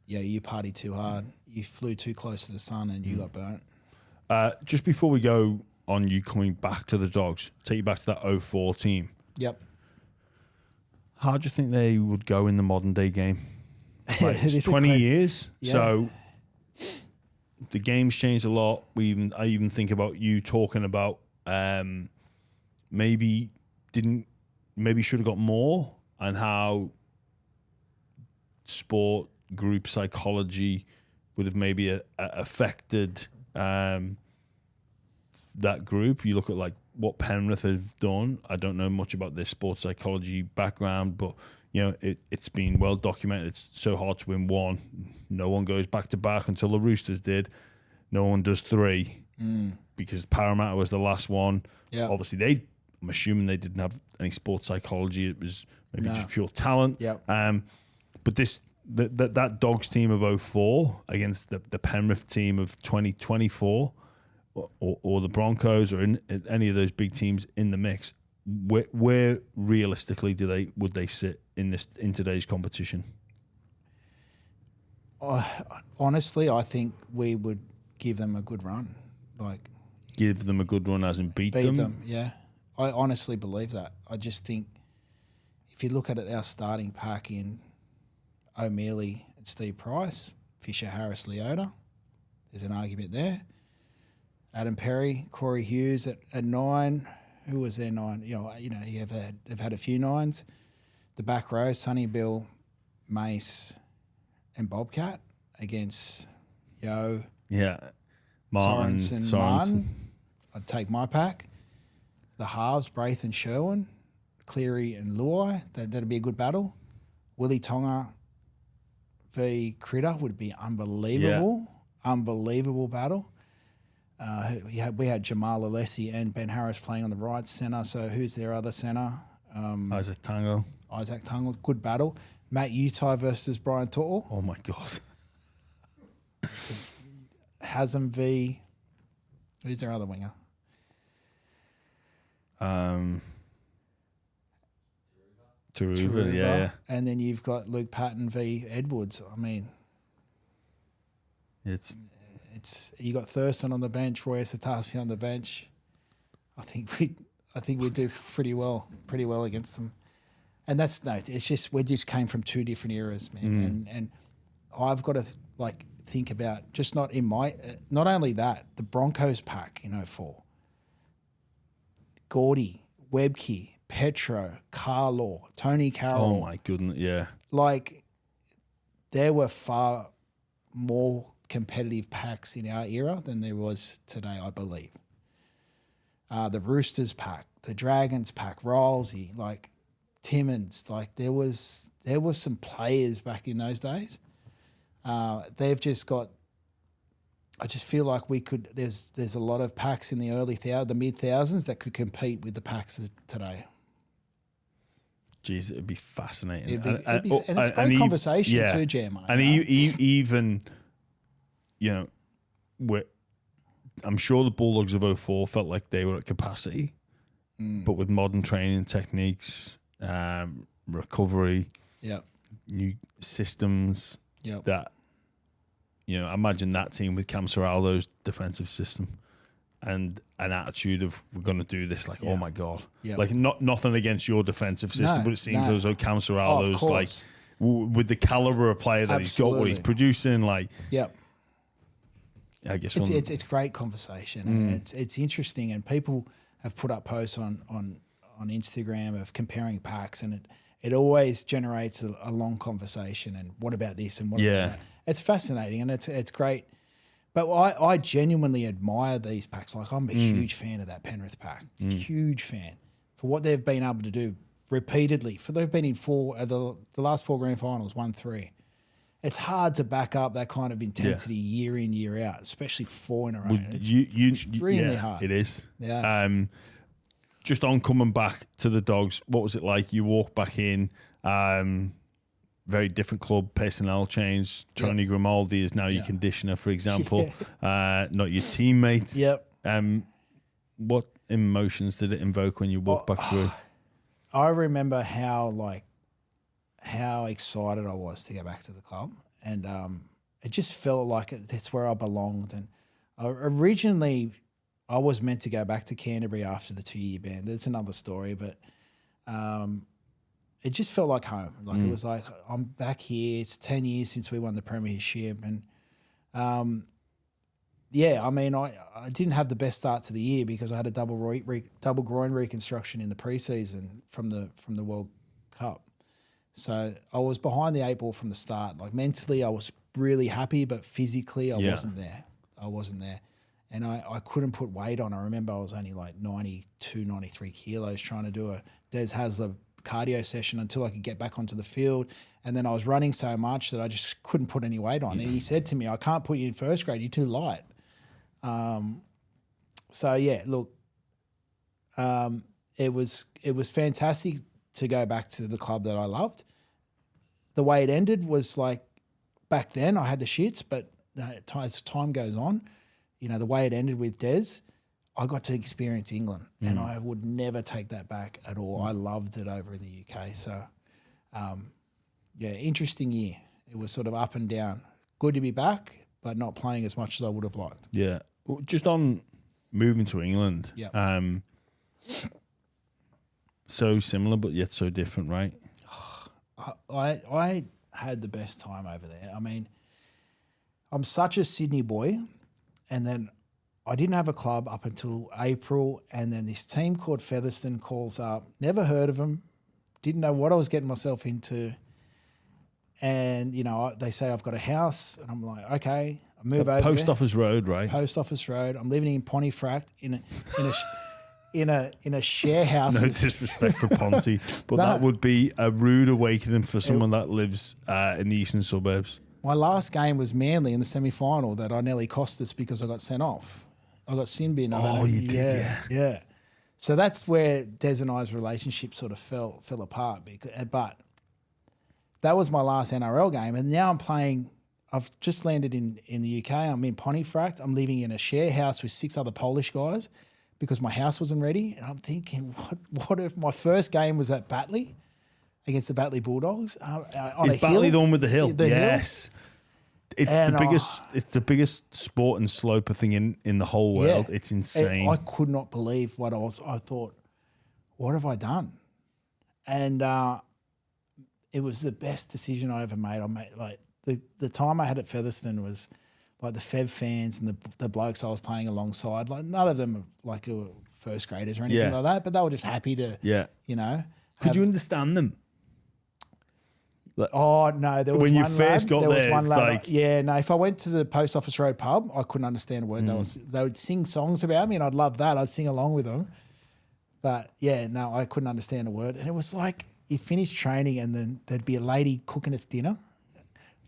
you partied too hard, you flew too close to the sun, and you got burnt. Just before we go on, you coming back to the Dogs, take you back to that 04 team. Yep. How do you think they would go in the modern day game? It's 20 years, so the game's changed a lot. I even think about you talking about maybe should have got more, and how sport group psychology would have maybe affected that group. You look at what Penrith have done. I don't know much about their sports psychology background, but it's been well documented. It's so hard to win one. No one goes back to back until the Roosters did. No one does three because Parramatta was the last one. Yeah. Obviously, I'm assuming they didn't have any sports psychology. It was maybe just pure talent. Yep. But that Dogs team of 04 against the Penrith team of 2024 or the Broncos or any of those big teams in the mix, where realistically would they sit in today's competition? Honestly, I think we would give them a good run. Give them a good run as in beat them? Yeah. I honestly believe that. I just think if you look at it, our starting pack in O'Mealy and Steve Price, Fisher, Harris, Leota, there's an argument there. Adam Perry, Corey Hughes at 9. Who was their 9? They've had a few 9s. The back row, Sonny Bill, Mace, and Bobcat against Martin. Sorensen. Martin. I'd take my pack. The halves, Braith and Sherwin, Cleary and Luai. That'd be a good battle. Willie Tonga v Critter would be unbelievable. Yeah. Unbelievable battle. We had Jamal Alessi and Ben Harris playing on the right centre. So who's their other centre? Isaac Tango. Good battle. Matt Utai versus Brian To'o. Oh, my God. Hasm v... Who's their other winger? Taruva, yeah. And then you've got Luke Patton v Edwards. I mean... It's you got Thurston on the bench, Roy Satasi on the bench. I think we do pretty well against them. And it's just we just came from two different eras, man. And I've got to think about just not only that, the Broncos pack in 04. Gordy, Webke, Petro, Carlaw, Tony Carroll. Oh my goodness, yeah. like there were far more competitive packs in our era than there was today, I believe. The Roosters pack, the Dragons pack, Rolsey, like Timmins, like there was some players back in those days. They've just got. I just feel like we could. There's a lot of packs in the the mid thousands that could compete with the packs today. Jeez, it'd be fascinating. And it's a great conversation too, Jeremy. And even, you know, I'm sure the Bulldogs of 04 felt like they were at capacity, but with modern training techniques, recovery, new systems, that, you know, imagine that team with Cam Serraldo's defensive system and an attitude of we're going to do this, like, oh my God. Like, nothing against your defensive system, but it seems as though Cam Serraldo's like, with the caliber of player that he's got, what he's producing, like, I guess it's great conversation, and it's interesting, and people have put up posts on Instagram of comparing packs, and it always generates a long conversation. And what about this? And what about that? It's fascinating, and it's great. But I genuinely admire these packs. Like, I'm a huge fan of that Penrith pack. Huge fan for what they've been able to do repeatedly. They've been in the last 4 grand finals, 1-3. It's hard to back up that kind of intensity year in, year out, especially 4 in a row. It's extremely hard. It is. Yeah. Just on coming back to the Dogs, what was it like? You walked back in, very different club, personnel change. Tony Grimaldi is now your conditioner, for example, not your teammate. What emotions did it invoke when you walked back through? I remember how excited I was to go back to the club, and it just felt like that's where I belonged. And originally, I was meant to go back to Canterbury after the 2-year ban. That's another story, but it just felt like home. Like it was like, I'm back here. It's 10 years since we won the premiership, and I mean, I didn't have the best start to the year because I had a double groin reconstruction in the preseason from the World Cup. So I was behind the 8 ball from the start. Like, mentally, I was really happy, but physically, I wasn't there. And I couldn't put weight on. I remember I was only like 92, 93 kilos trying to do a Des Hasler cardio session until I could get back onto the field. And then I was running so much that I just couldn't put any weight on. And he said to me, I can't put you in first grade. You're too light. It was fantastic to go back to the club that I loved. The way it ended was like, back then I had the shits, but as time goes on, you know, the way it ended with Des, I got to experience England, and I would never take that back at all. I loved it over in the UK. So, interesting year. It was sort of up and down. Good to be back, but not playing as much as I would have liked. Yeah. Just on moving to England, so similar but yet so different, right? I had the best time over there. I mean, I'm such a Sydney boy, and then I didn't have a club up until April, and then this team called Featherstone calls up. Never heard of them. Didn't know what I was getting myself into. And, you know, they say I've got a house, and I'm like, okay, I move over Post Office Road, right? Post Office Road. I'm living in Pontefract in a share house. No disrespect for Ponty, but that would be a rude awakening for someone that lives in the eastern suburbs. My last game was Manly in the semi-final that I nearly cost us because I got sent off. I got sin bin. Oh, you did, yeah. So that's where Des and I's relationship sort of fell apart. But that was my last NRL game, and now I'm playing. I've just landed in the UK. I'm in Pontefract. I'm living in a share house with 6 other Polish guys because my house wasn't ready. And I'm thinking, what if my first game was at Batley against the Batley Bulldogs on a hill? Batley the one with the hill? Yes. Hill? It's the biggest sport and sloper thing in the whole world. Yeah. It's insane. I could not believe what I thought, what have I done? And it was the best decision I ever made. I made like the time I had at Featherstone was like the Fev fans and the blokes I was playing alongside. Like, none of them like were first graders or anything like that, but they were just happy to, you know. Could you understand them? Oh no, there was when you one first lad, got there was there, one it's lad. like- Yeah, no. If I went to the Post Office Road pub, I couldn't understand a word. They would sing songs about me, and I'd love that. I'd sing along with them. But yeah, no, I couldn't understand a word. And it was like you finished training, and then there'd be a lady cooking us dinner,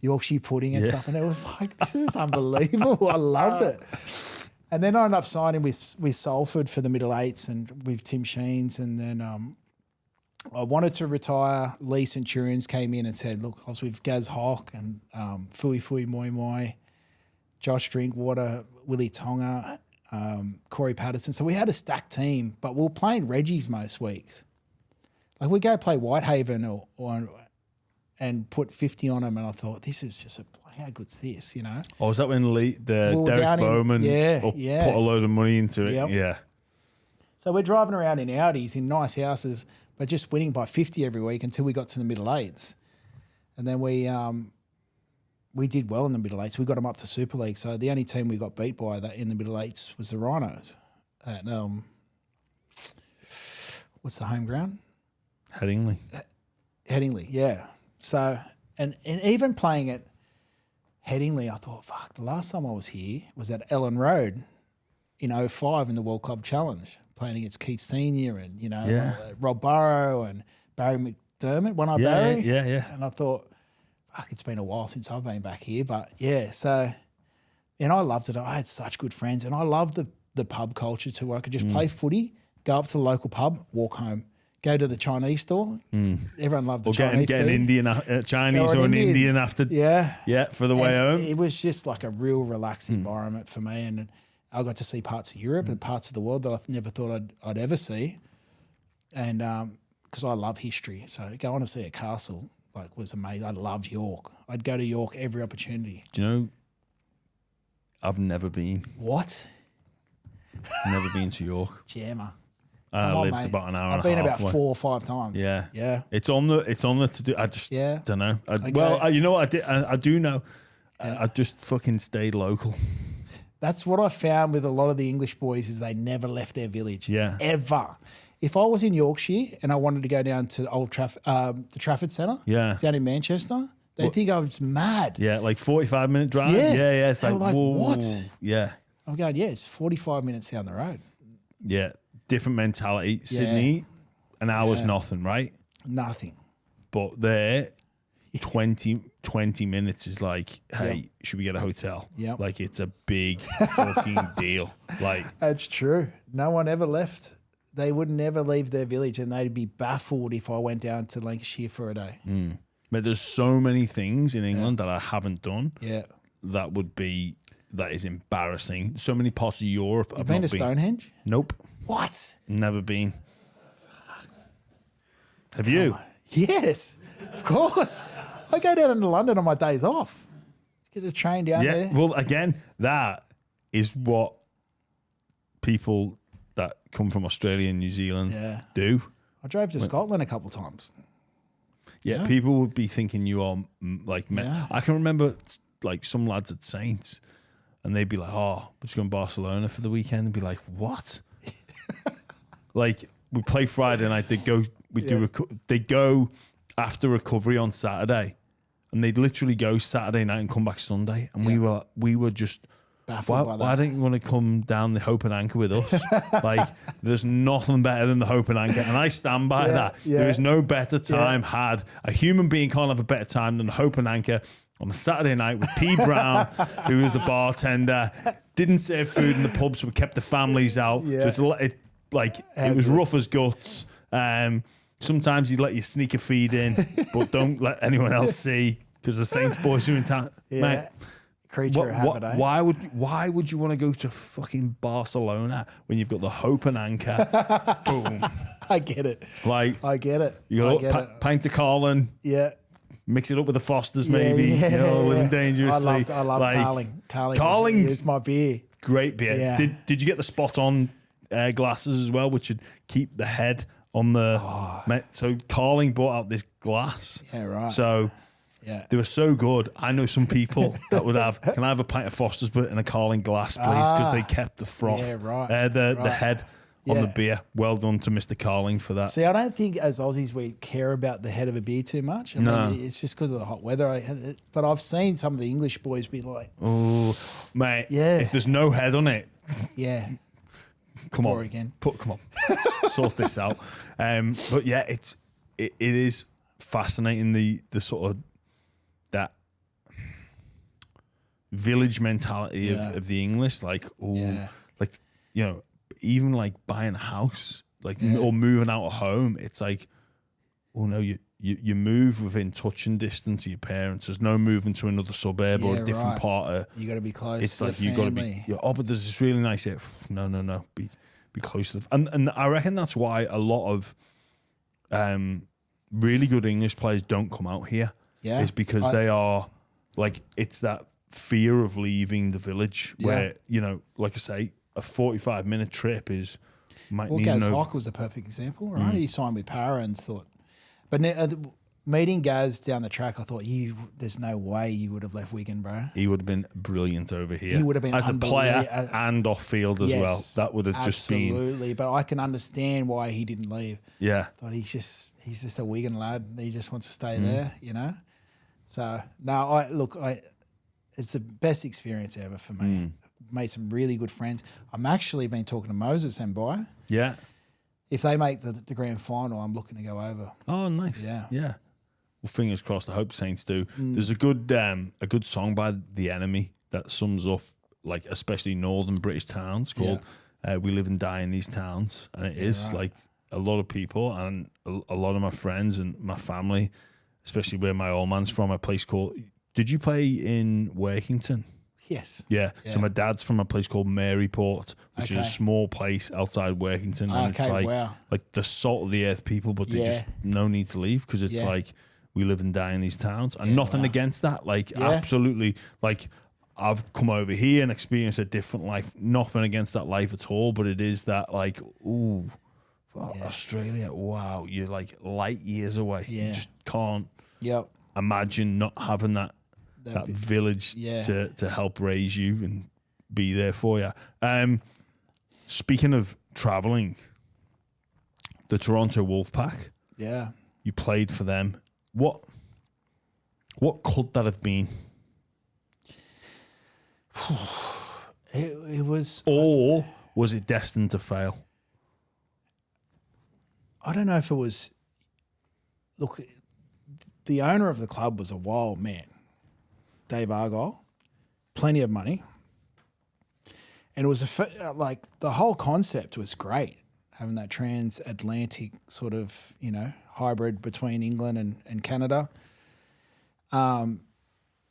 Yorkshire pudding and stuff, and it was like, this is unbelievable. I loved it. And then I ended up signing with Salford for the middle eights and with Tim Sheens, and then. I wanted to retire. Lee Centurions came in and said, look, I was with Gaz Hock and Fui Fui Moi Moi, Josh Drinkwater, Willie Tonga, Corey Patterson. So we had a stacked team, but we were playing Reggie's most weeks. Like we'd go play Whitehaven and put 50 on them, and I thought, this is just how good's this, you know? Oh, was that when Derek Bowman put a load of money into it? Yep. Yeah. So we're driving around in Audis in nice houses, but just winning by 50 every week until we got to the middle eights. And then we did well in the middle eights. We got them up to Super League. So the only team we got beat by that in the middle eights was the Rhinos. At, what's the home ground? Headingley, yeah. So, and even playing at Headingley, I thought, fuck, the last time I was here was at Ellen Road in 2005 in the World Club Challenge, playing against Keith Senior and, you know, Rob Burrow and Barry McDermott, One-Eye Barry. Yeah. And I thought, fuck, it's been a while since I've been back here. But yeah, so, and I loved it. I had such good friends, and I loved the pub culture too, where I could just play footy, go up to the local pub, walk home, go to the Chinese store. Everyone loved the Chinese get food. an Indian, Chinese or an Indian after. Yeah. For the way home. It was just like a real relaxed environment for me. And I got to see parts of Europe and parts of the world that I never thought I'd ever see. And because I love history. So going to see a castle was amazing. I loved York. I'd go to York every opportunity. Do you know, I've never been. What? Never been to York. Jammer. I lived about an hour and a half. I've been about away. 4 or 5 times. Yeah. It's on the to do. I just don't know. You know what I did? I do know. I just fucking stayed local. That's what I found with a lot of the English boys is they never left their village. Yeah. Ever. If I was in Yorkshire and I wanted to go down to the Trafford Centre, down in Manchester, they think I was mad. Yeah, like 45-minute drive. Yeah. It's they were like, whoa. what? Yeah. I'm going, it's 45 minutes down the road. Yeah. Different mentality. Sydney, an hour's nothing, right? Nothing. But there, 20 minutes is like, hey, should we get a hotel? Yep. Like, it's a big fucking deal. Like, that's true. No one ever left. They would never leave their village, and they'd be baffled if I went down to Lancashire for a day. But there's so many things in England that I haven't done. Yeah. That is embarrassing. So many parts of Europe. You've been to Stonehenge? Nope. What? Never been. Have you? Yes, of course. I go down to London on my days off. Get the train down there. Well, again, that is what people that come from Australia and New Zealand do. I drove to Scotland a couple of times. Yeah, people would be thinking you are I can remember like some lads at Saints, and they'd be like, "Oh, we're just going to Barcelona for the weekend," and be like, "What?" Like we play Friday night. They go. They go after recovery on Saturday, and they'd literally go Saturday night and come back Sunday. And we were just baffled by that. Why don't you want to come down the Hope and Anchor with us? Like, there's nothing better than the Hope and Anchor, and I stand by that. There is no better time had. A human being can't have a better time than the Hope and Anchor on a Saturday night with P. Brown, who was the bartender. Didn't serve food in the pub, so we kept the families out. So it was rough as guts. Sometimes he'd let you sneak a feed in, but don't let anyone else see, because the Saints boys are in town. Mate, creature of habit, eh? Why would you want to go to fucking Barcelona when you've got the Hope and Anchor? Boom. I get it. I get it. You got pint of Carden. Yeah. Mix it up with the Fosters, maybe. Yeah. You know, living dangerously. I love Carling. Carling's my beer. Great beer. Yeah. Did you get the spot on glasses as well, which would keep the head on the... So Carling bought out this glass. Yeah, right. So they were so good. I know some people that would have, can I have a pint of Foster's but in a Carling glass, please? Because they kept the froth. Yeah, right. The head on the Yeah. beer. Well done to Mr. Carling for that. See, I don't think as Aussies we care about the head of a beer too much. I No. mean, it's just because of the hot weather. But I've seen some of the English boys be like, Oh, mate. Yeah. If there's no head on it, yeah, come pour on. again. Come on. Sort this out. But yeah, it is fascinating the sort of that village mentality Yeah. of the English. Like, Yeah. like, you know, even like buying a house, like Yeah. or moving out of home, it's like, oh no, you move within touching distance of your parents. There's no moving to another suburb or a Yeah, different right. part of. You got to be close. It's to like the you got to be. family. Oh, but there's this really nice here. No. Be close to the. And I reckon that's why a lot of really good English players don't come out here. Yeah. Is because they are like, it's that fear of leaving the village where, Yeah. you know, like I say, a 45-minute trip is might Well, need Gaz no. Hock was a perfect example, right? He signed with Para and thought, but meeting Gaz down the track, I thought, there's no way you would have left Wigan, bro. He would have been brilliant over here. He would have been as a player unbelievable. and off field as well. That would have just been absolutely. But I can understand why he didn't leave. yeah. Thought he's just a Wigan lad. And he just wants to stay there, you know. So no, it's the best experience ever for me. Made some really good friends. I'm actually been talking to Moses and Boy. Yeah. If they make the grand final, I'm looking to go over. Oh, nice. Yeah. Yeah. Well, fingers crossed. I hope Saints do. There's a good song by The Enemy that sums up, like, especially northern British towns called "We Live and Die in These Towns," and it is right. like a lot of people and a lot of my friends and my family, especially where my old man's from, a place called. Did you play in Workington? Yes. Yeah. Yeah. So my dad's from a place called Maryport, which is a Okay. small place outside Workington, and Okay, it's like wow. like the salt of the earth people, but they Yeah. just no need to leave because it's Yeah. like we live and die in these towns, and nothing wow. against that. Like Yeah. absolutely, like I've come over here and experienced a different life. Nothing against that life at all, but it is that like ooh, Australia, wow, you're like light years away. Yeah. You just can't Yep. imagine not having that That'd be- village Yeah. to help raise you and be there for you. Speaking of traveling, the Toronto Wolfpack, Yeah. you played for them. What could that have been? It was. Or was it destined to fail? I don't know if it was. Look, the owner of the club was a wild man, Dave Argyle, plenty of money, and it was like the whole concept was great, having that transatlantic sort of hybrid between England and Canada.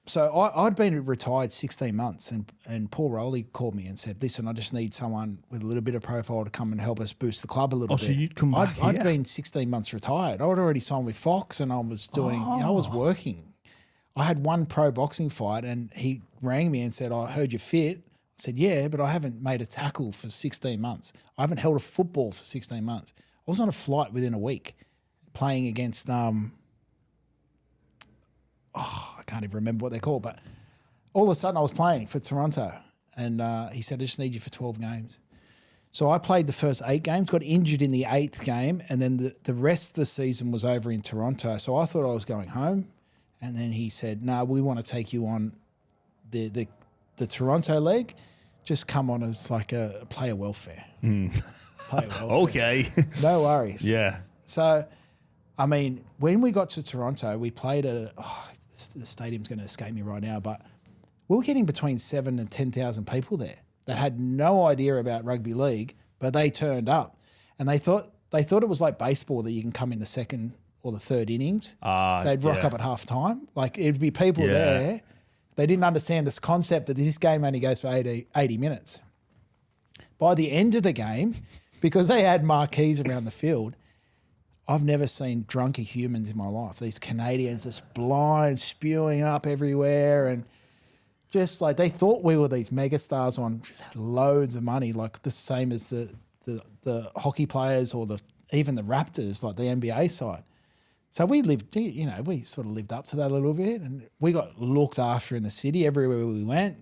So I'd been retired 16 months, and Paul Rowley called me and said, "Listen, I just need someone with a little bit of profile to come and help us boost the club a little bit." So you'd come back I'd here? been 16 months retired. I'd already signed with Fox, and I was doing. I was working. I had one pro boxing fight, and he rang me and said, "I heard you're fit." I said, "Yeah, but I haven't made a tackle for 16 months. I haven't held a football for 16 months. I was on a flight within a week, playing against I can't even remember what they're called, but all of a sudden I was playing for Toronto, and he said, "I just need you for 12 games." So I played the first 8 games, got injured in the 8th game, and then the rest of the season was over in Toronto. So I thought I was going home, and then he said, "No, we want to take you on the Toronto leg. Just come on as like a player welfare." Player welfare. Okay. No worries. Yeah. So, I mean, when we got to Toronto, we played at the stadium's going to escape me right now, but we were getting between 7,000 and 10,000 people there that had no idea about rugby league, but they turned up, and they thought it was like baseball, that you can come in the second or the third innings. They'd rock up at half time. Like, it'd be people there. They didn't understand this concept that this game only goes for 80 minutes. By the end of the game, because they had marquees around the field, I've never seen drunker humans in my life. These Canadians just blind, spewing up everywhere, and just like they thought we were these megastars on just loads of money, like the same as the hockey players or even the Raptors, like the NBA side. So we lived, we sort of lived up to that a little bit, and we got looked after in the city everywhere we went.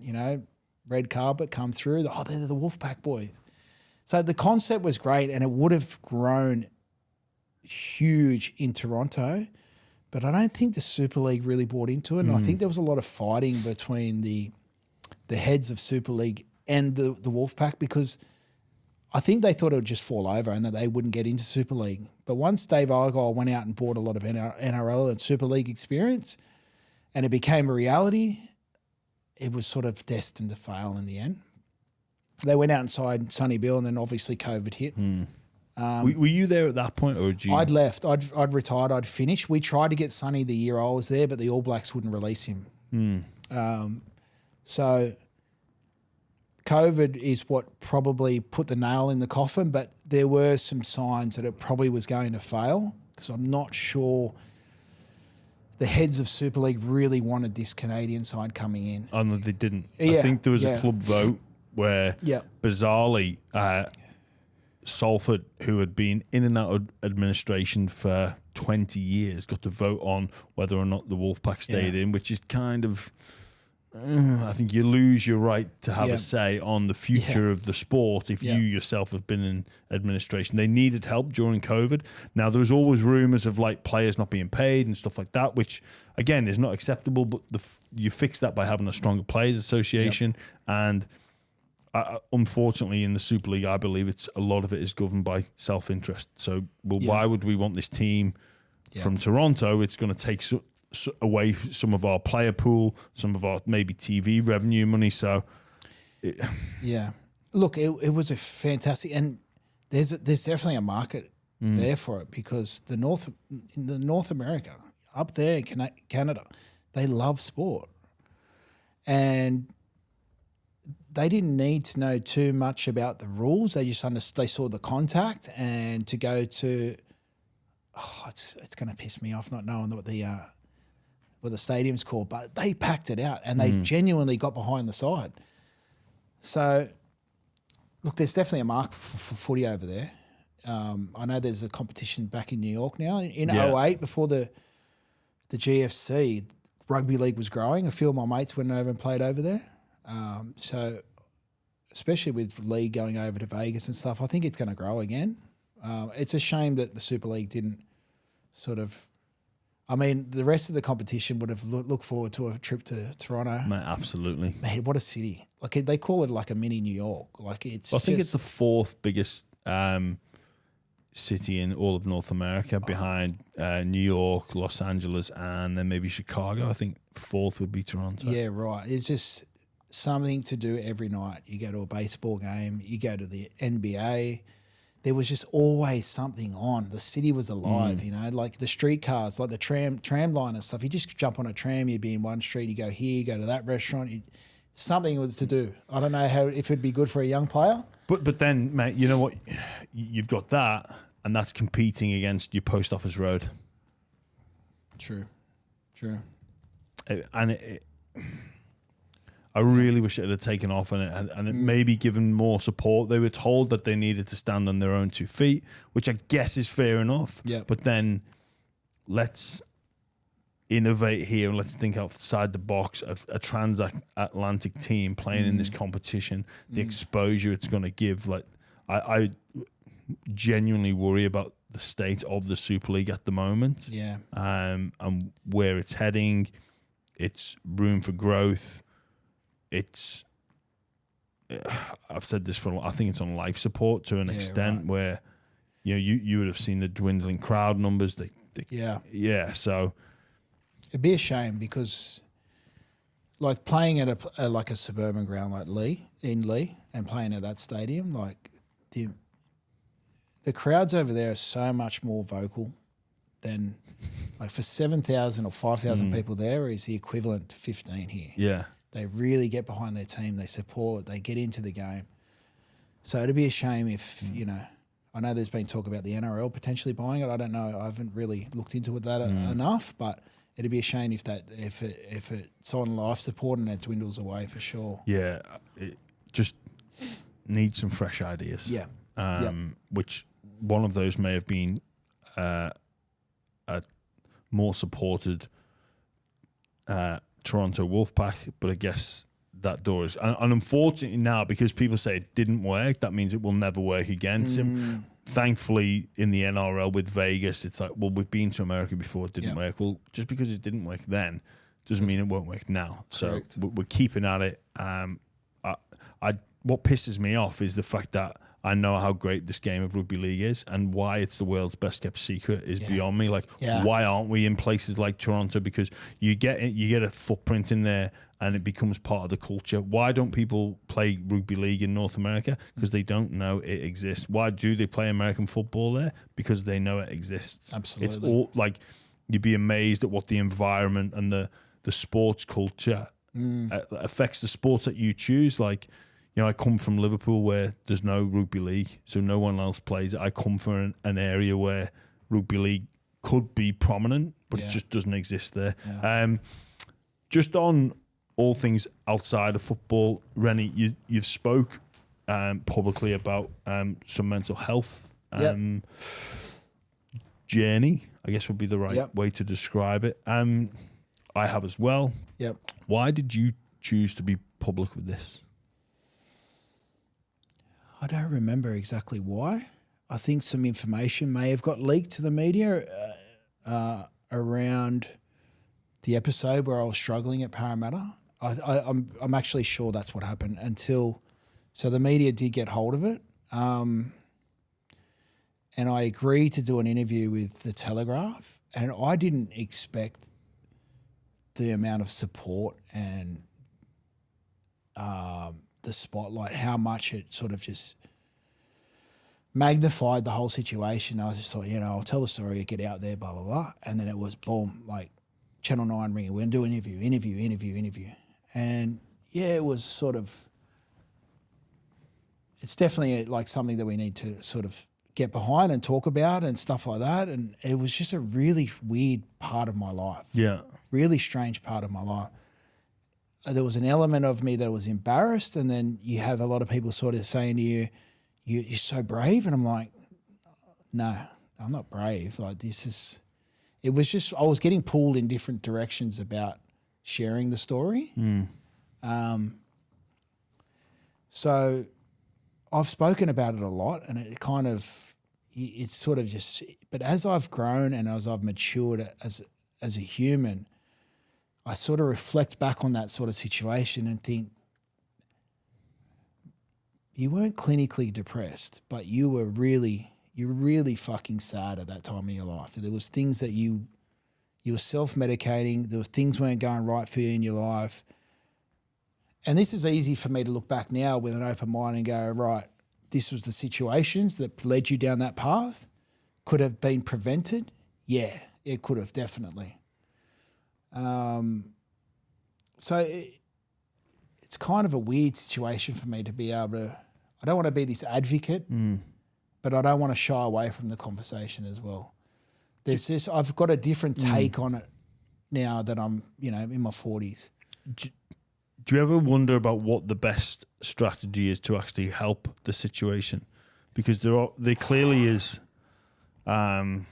Red carpet come through. They're the Wolfpack boys. So the concept was great, and it would have grown huge in Toronto, but I don't think the Super League really bought into it. And I think there was a lot of fighting between the heads of Super League and the Wolfpack, because I think they thought it would just fall over and that they wouldn't get into Super League. But once Dave Argyle went out and bought a lot of NRL and Super League experience, and it became a reality, it was sort of destined to fail in the end. They went out and signed Sonny Bill, and then obviously COVID hit. Were you there at that point, or did you? I'd left. I'd retired. I'd finished. We tried to get Sonny the year I was there, but the All Blacks wouldn't release him. So COVID is what probably put the nail in the coffin, but there were some signs that it probably was going to fail, because I'm not sure the heads of Super League really wanted this Canadian side coming in. Oh, no, they didn't. Yeah, I think there was a club vote where, bizarrely, Salford, who had been in and out of administration for 20 years, got to vote on whether or not the Wolfpack stayed in, which is kind of, I think you lose your right to have a say on the future of the sport if you yourself have been in administration. They needed help during COVID. Now, there was always rumours of like players not being paid and stuff like that, which again is not acceptable, but you fix that by having a stronger players association. And unfortunately, in the Super League, I believe a lot of it is governed by self-interest. So, why would we want this team from Toronto? It's going to take away some of our player pool, some of our maybe TV revenue money. So, look, it was a fantastic, and there's definitely a market there for it, because in North America, up there in Canada, they love sport, and they didn't need to know too much about the rules. They just they saw the contact, and to go to, it's going to piss me off not knowing what the stadium's called, but they packed it out, and they genuinely got behind the side. So, look, there's definitely a market for footy over there. I know there's a competition back in New York now. In 2008, before the GFC, rugby league was growing. A few of my mates went over and played over there. So, especially with league going over to Vegas and stuff, I think it's going to grow again. It's a shame that the Super League didn't sort of. I mean, the rest of the competition would have looked forward to a trip to Toronto. Mate, absolutely. Man, what a city! Like they call it like a mini New York. Like it's. I think it's the fourth biggest city in all of North America, behind New York, Los Angeles, and then maybe Chicago. I think fourth would be Toronto. Yeah, right. It's just something to do every night. You go to a baseball game, you go to the NBA. There was just always something on. The city was alive, you know, like the streetcars, like the tram line and stuff. You just jump on a tram, you'd be in one street, you go here, you go to that restaurant. Something was to do. I don't know if it'd be good for a young player. But then, mate, you know what? You've got that, and that's competing against your Post Office Road. True. I really wish it had taken off and it maybe given more support. They were told that they needed to stand on their own 2 feet, which I guess is fair enough. Yeah. But then let's innovate here and let's think outside the box of a transatlantic team playing in this competition, the exposure it's going to give. Like I genuinely worry about the state of the Super League at the moment. Yeah. And where it's heading, its room for growth. I've said this for. I think it's on life support to an extent where, you know, you would have seen the dwindling crowd numbers. So it'd be a shame, because, like, playing at a suburban ground like Lee and playing at that stadium, like the crowds over there are so much more vocal than, like, for 7,000 or 5,000 people there is the equivalent to 15 here. Yeah. They really get behind their team. They support. They get into the game. So it'd be a shame if, you know, I know there's been talk about the NRL potentially buying it. I don't know. I haven't really looked into it enough, but it'd be a shame if it's on life support and it dwindles away for sure. Yeah, it just needs some fresh ideas. Yeah. Which one of those may have been a more supported Toronto Wolfpack, but I guess that door is. And unfortunately now, because people say it didn't work, that means it will never work against him. Thankfully, in the NRL with Vegas, it's like, well, we've been to America before, it didn't work. Well, just because it didn't work then doesn't mean it won't work now. So we're keeping at it. What pisses me off is the fact that I know how great this game of rugby league is, and why it's the world's best kept secret is beyond me. Like, why aren't we in places like Toronto? Because you get a footprint in there, and it becomes part of the culture. Why don't people play rugby league in North America? Because they don't know it exists. Why do they play American football there? Because they know it exists. Absolutely. It's all like, you'd be amazed at what the environment and the sports culture affects the sports that you choose. Like, you know, I come from Liverpool where there's no rugby league, so no one else plays it. I come from an area where rugby league could be prominent, but it just doesn't exist there. Just on all things outside of football, Reni, you've spoke publicly about some mental health journey, I guess would be the right way to describe it. I have as well. Why did you choose to be public with this? I don't remember exactly why. I think some information may have got leaked to the media around the episode where I was struggling at Parramatta. I'm actually sure that's what happened so the media did get hold of it. And I agreed to do an interview with The Telegraph, and I didn't expect the amount of support and the spotlight, how much it sort of just magnified the whole situation. I was just thought, I'll tell the story, get out there, blah, blah, blah. And then it was boom, like Channel 9 ringing, we're going to do an interview. And it was sort of, it's definitely like something that we need to sort of get behind and talk about and stuff like that. And it was just a really weird part of my life. Yeah. Really strange part of my life. There was an element of me that was embarrassed, and then you have a lot of people sort of saying to you, you're so brave. And I'm like, no, I'm not brave. Like, it was just, I was getting pulled in different directions about sharing the story. So I've spoken about it a lot, and it kind of, it's sort of just, but as I've grown and as I've matured as a human, I sort of reflect back on that sort of situation and think, you weren't clinically depressed, but you were really fucking sad at that time in your life. There was things that you were self-medicating. There were things weren't going right for you in your life. And this is easy for me to look back now with an open mind and go, right, this was the situations that led you down that path. Could have been prevented. Yeah, it could have, definitely. So it's kind of a weird situation for me to be able to, I don't want to be this advocate, but I don't want to shy away from the conversation as well. I've got a different take on it now that I'm, in my 40s. Do you ever wonder about what the best strategy is to actually help the situation? Because there clearly is, there's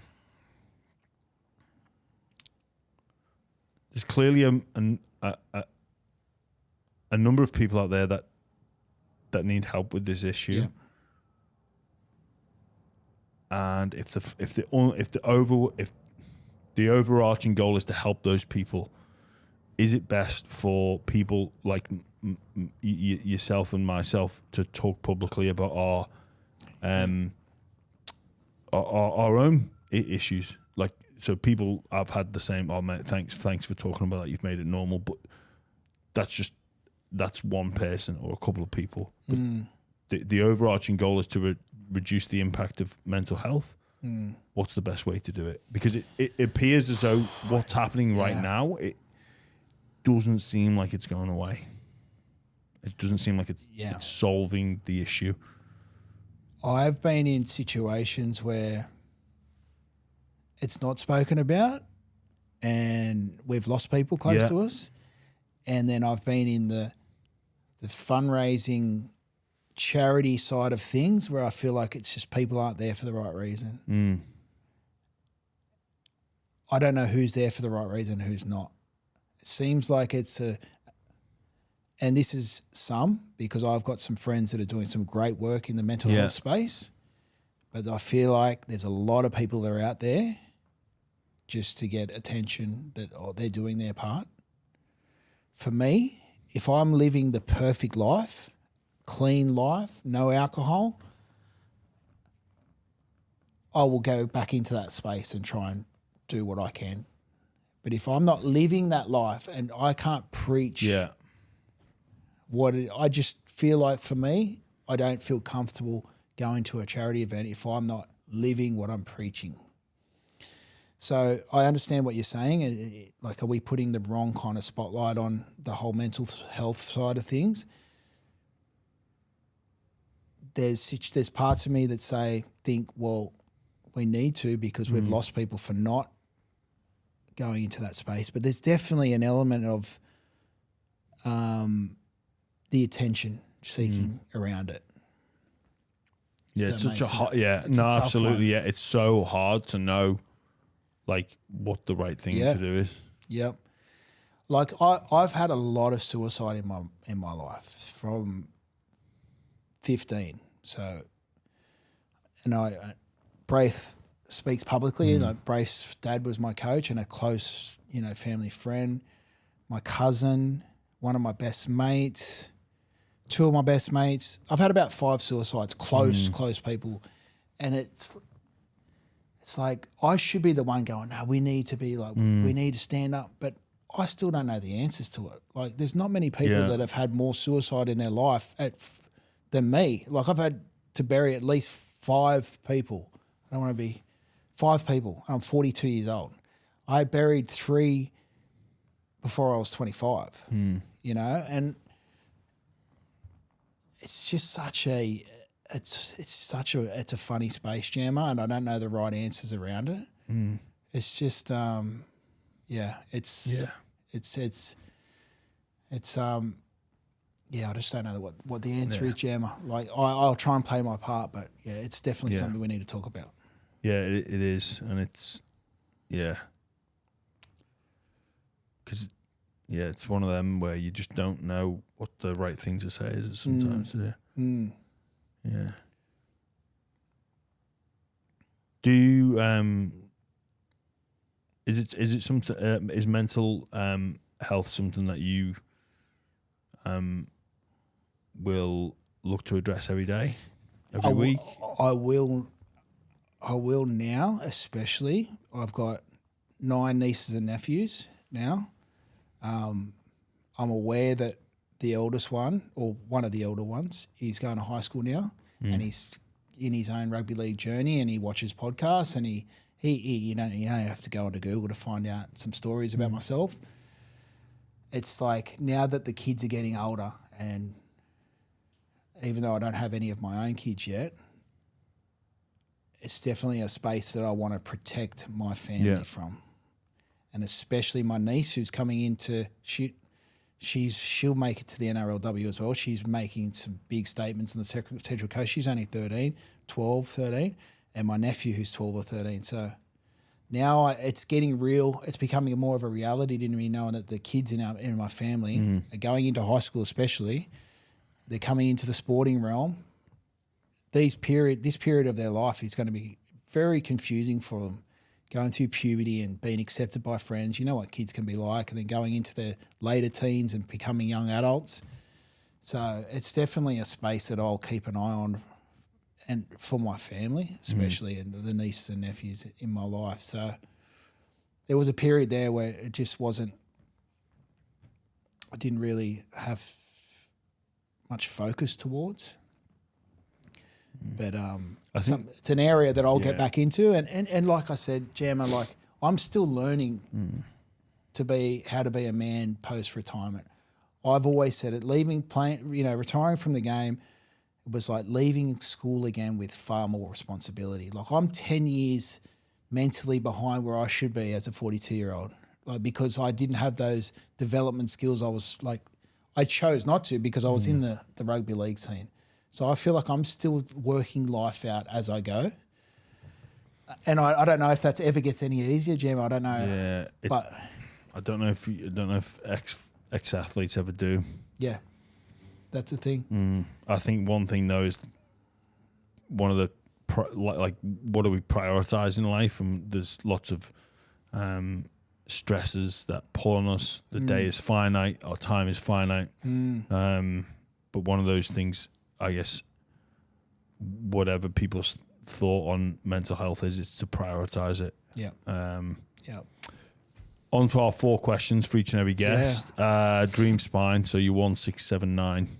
clearly a number of people out there that need help with this issue. And if the overarching goal is to help those people, is it best for people like yourself and myself to talk publicly about our own issues? Like, so people have had the same, oh mate, thanks for talking about that, you've made it normal, but that's one person or a couple of people. But the overarching goal is to reduce the impact of mental health. What's the best way to do it? Because it appears as though what's happening right now, it doesn't seem like it's going away. It doesn't seem like it's solving the issue. I've been in situations where it's not spoken about and we've lost people close to us. And then I've been in the fundraising charity side of things where I feel like it's just people aren't there for the right reason. I don't know who's there for the right reason and who's not. It seems like it's and this is some because I've got some friends that are doing some great work in the mental health space, but I feel like there's a lot of people that are out there just to get attention that they're doing their part. For me, if I'm living the perfect life, clean life, no alcohol, I will go back into that space and try and do what I can. But if I'm not living that life and I can't preach I just feel like for me, I don't feel comfortable going to a charity event if I'm not living what I'm preaching. So I understand what you're saying. Like, are we putting the wrong kind of spotlight on the whole mental health side of things? There's parts of me that think, well, we need to because we've lost people for not going into that space. But there's definitely an element of the attention seeking around it. Yeah, it's such a hard. Yeah, no, absolutely. Yeah, it's so hard to know, like, what the right thing to do is. Yep. Like I've had a lot of suicide in my life from 15. So, and Braith speaks publicly. Braith's dad was my coach and a close, family friend. My cousin, one of my best mates, two of my best mates. I've had about 5 suicides, close people, and it's like I should be the one going, no, we need to be like, we need to stand up, but I still don't know the answers to it. Like, there's not many people that have had more suicide in their life than me. Like, I've had to bury at least 5 people. I don't want to be 5 people. I'm 42 years old. I buried 3 before I was 25, and it's just such a, it's a funny space, Jammer, and I don't know the right answers around it. It's just, I just don't know what the answer is, Jammer. Like, I'll try and play my part, but it's definitely something we need to talk about. Yeah, it is, and it's, because, it's one of them where you just don't know what the right thing to say is sometimes. Yeah. Do you is it something? Is mental health something that you will look to address every day, every week? I will now, especially. I've got 9 nieces and nephews now. I'm aware that the eldest one, or one of the elder ones, he's going to high school now, and he's in his own rugby league journey, and he watches podcasts, and he you don't have to go onto Google to find out some stories about myself. It's like, now that the kids are getting older, and even though I don't have any of my own kids yet, it's definitely a space that I want to protect my family from. And especially my niece, who's coming into she'll make it to the NRLW as well. She's making some big statements in the Central Coast. She's only 13, and my nephew who's 12 or 13. So now it's getting real. It's becoming more of a reality to me, knowing that the kids in my family are going into high school, especially. They're coming into the sporting realm. This period of their life is going to be very confusing for them. Going through puberty and being accepted by friends, you know what kids can be like, and then going into their later teens and becoming young adults. So it's definitely a space that I'll keep an eye on, and for my family especially, and the nieces and nephews in my life. So there was a period there where it just wasn't, I didn't really have much focus towards. But it's an area that I'll get back into, and like I said, Jammer, like, I'm still learning how to be a man post retirement. I've always said it. Retiring from the game, it was like leaving school again with far more responsibility. Like, I'm 10 years mentally behind where I should be as a 42-year-old, like, because I didn't have those development skills. I chose not to because I was in the rugby league scene. So I feel like I'm still working life out as I go. And I don't know if that ever gets any easier, Jim. I don't know. I don't know if ex-athletes ever do. Yeah. That's the thing. I think one thing though is one of the like what do we prioritize in life, and there's lots of stresses that pull on us. The day is finite, our time is finite. But one of those things, I guess, whatever people's thought on mental health is, it's to prioritize it. Yeah. On for our 4 questions for each and every guest. Dream spine, so you're 1, 6, 7, 9.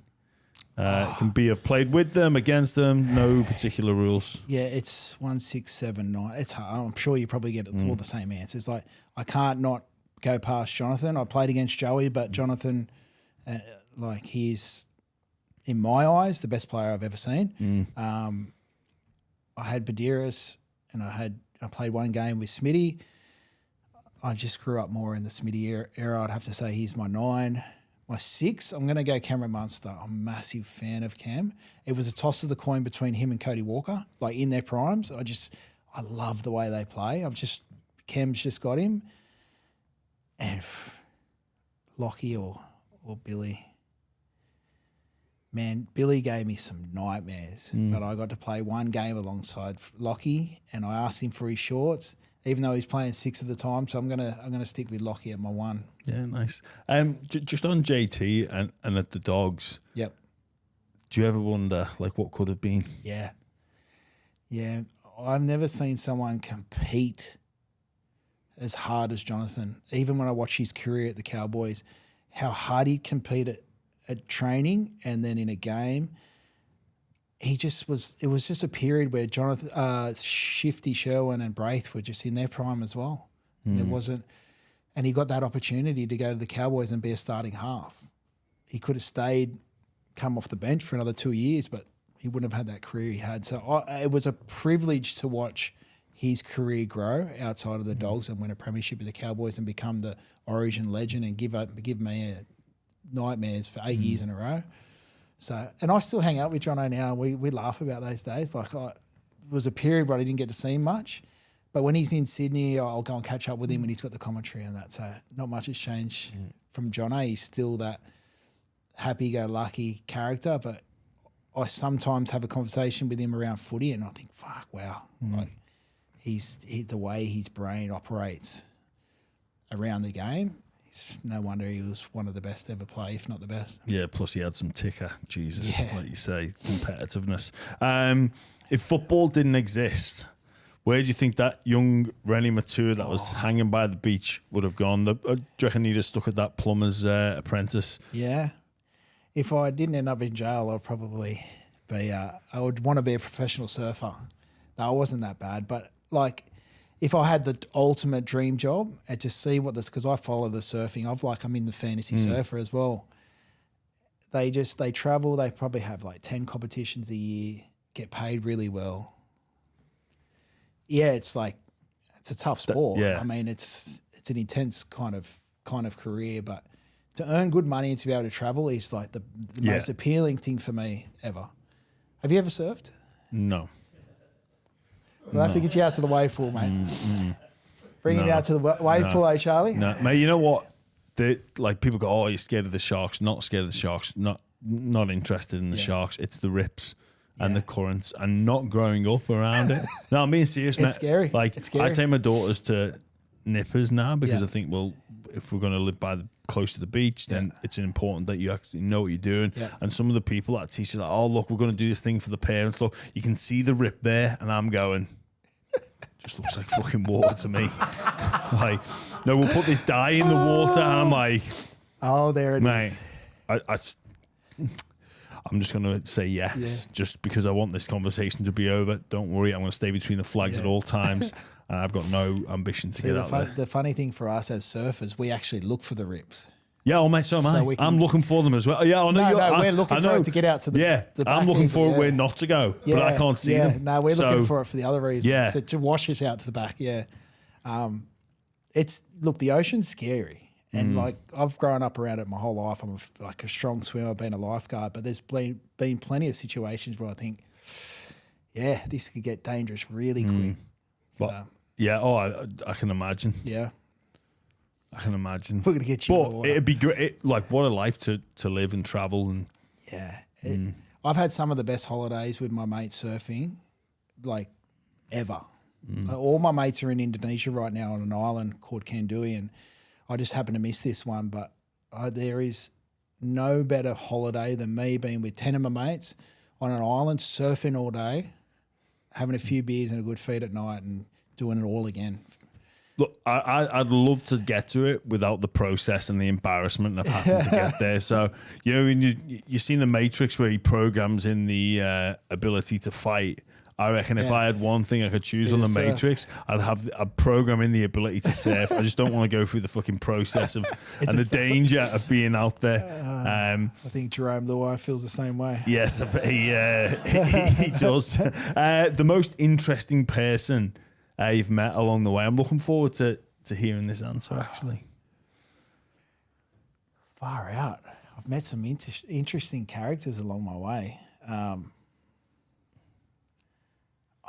It can be I've played with them, against them, no particular rules. Yeah, it's 1, 6, 7, 9. It's hard. I'm sure you probably get all the same answers. Like, I can't not go past Jonathan. I played against Joey, but Jonathan, like, he's, in my eyes, the best player I've ever seen. I had Badiris, and I played one game with Smitty. I just grew up more in the Smitty era. I'd have to say he's my 9. My 6, I'm going to go Cameron Munster. I'm a massive fan of Cam. It was a toss of the coin between him and Cody Walker, like in their primes. I love the way they play. Cam's just got him. And Lockie or Billy. Man, Billy gave me some nightmares, but I got to play one game alongside Lockie, and I asked him for his shorts, even though he's playing 6 at the time. So I'm gonna stick with Lockie at my 1. Yeah, nice. Just on JT and at the Dogs. Yep. Do you ever wonder like what could have been? Yeah. I've never seen someone compete as hard as Jonathan. Even when I watch his career at the Cowboys, how hard he competed at training and then in a game, it was just a period where Jonathan, Shifty, Sherwin and Braith were just in their prime as well. There wasn't, and he got that opportunity to go to the Cowboys and be a starting half. He could have stayed, come off the bench for another 2 years, but he wouldn't have had that career he had. So it was a privilege to watch his career grow outside of the Dogs and win a premiership with the Cowboys and become the Origin legend and give me nightmares for 8 years in a row. So, and I still hang out with Jono now. We laugh about those days. Like, it was a period where I didn't get to see him much, but when he's in Sydney, I'll go and catch up with him when he's got the commentary and that. So not much has changed from Jono. He's still that happy-go-lucky character, but I sometimes have a conversation with him around footy and I think, fuck, wow. Like, the way his brain operates around the game, no wonder he was one of the best to ever play, if not the best. Yeah, plus he had some ticker, Jesus, like you say, competitiveness. If football didn't exist, where do you think that young Reni Maitua that was hanging by the beach would have gone? Do you reckon he'd have stuck at that plumber's apprentice? Yeah. If I didn't end up in jail, I'd probably be, I would want to be a professional surfer. No, I wasn't that bad, but like, if I had the ultimate dream job and to see what this, because I follow the surfing, I'm in the fantasy surfer as well. They travel, they probably have like 10 competitions a year, get paid really well. Yeah, it's a tough sport. I mean, it's an intense kind of career, but to earn good money and to be able to travel is like the most appealing thing for me ever. Have you ever surfed? No. We'll have to get you out to the wave pool, mate. Bring you out to the wave pool, eh, Charlie? No, mate. You know what? People go, "Oh, you're scared of the sharks." Not scared of the sharks. Not interested in the sharks. It's the rips and the currents, and not growing up around it. No, I'm being serious, mate. It's scary. Like, it's scary. I take my daughters to nippers now because I think, well, if we're going to live close to the beach, then it's important that you actually know what you're doing. Yeah. And some of the people that teach you, like, oh, look, we're going to do this thing for the parents. Look, you can see the rip there, and I'm going, just looks like fucking water to me. Like, no, we'll put this dye in the water, and I'm like, oh, there it is. I'm just going to say yes, just because I want this conversation to be over. Don't worry, I'm going to stay between the flags at all times. I've got no ambition to get out there. The funny thing for us as surfers, we actually look for the rips. Yeah, mate, so am I. I'm looking for them as well. Yeah, I know we're looking for it to get out to the the back. I'm looking for it where not to go, but I can't see them. No, we're looking for it for the other reason. Yeah. So to wash us out to the back, the ocean's scary. And like, I've grown up around it my whole life. I'm like a strong swimmer, been a lifeguard, but there's been plenty of situations where I think, this could get dangerous really quick. But, I can imagine. Yeah. I can imagine. We're going to get you in the But water. it'd be great. What a life to live and travel and Yeah. I've had some of the best holidays with my mates surfing, like ever. All my mates are in Indonesia right now on an island called Canterbury, and I just happen to miss this one. But there is no better holiday than me being with 10 of my mates on an island, surfing all day, having a few beers and a good feed at night and doing it all again. Look, I'd love to get to it without the process and the embarrassment of having to get there. So, you know, when you've seen The Matrix where he programs in the ability to fight. I reckon if I had one thing I could choose on The Matrix, I'd program in the ability to surf. I just don't want to go through the fucking process of and the danger of being out there. I think Jerome Luai feels the same way. Yes, he does. The most interesting person you've met along the way. I'm looking forward to hearing this answer, actually. Far out. I've met some interesting characters along my way.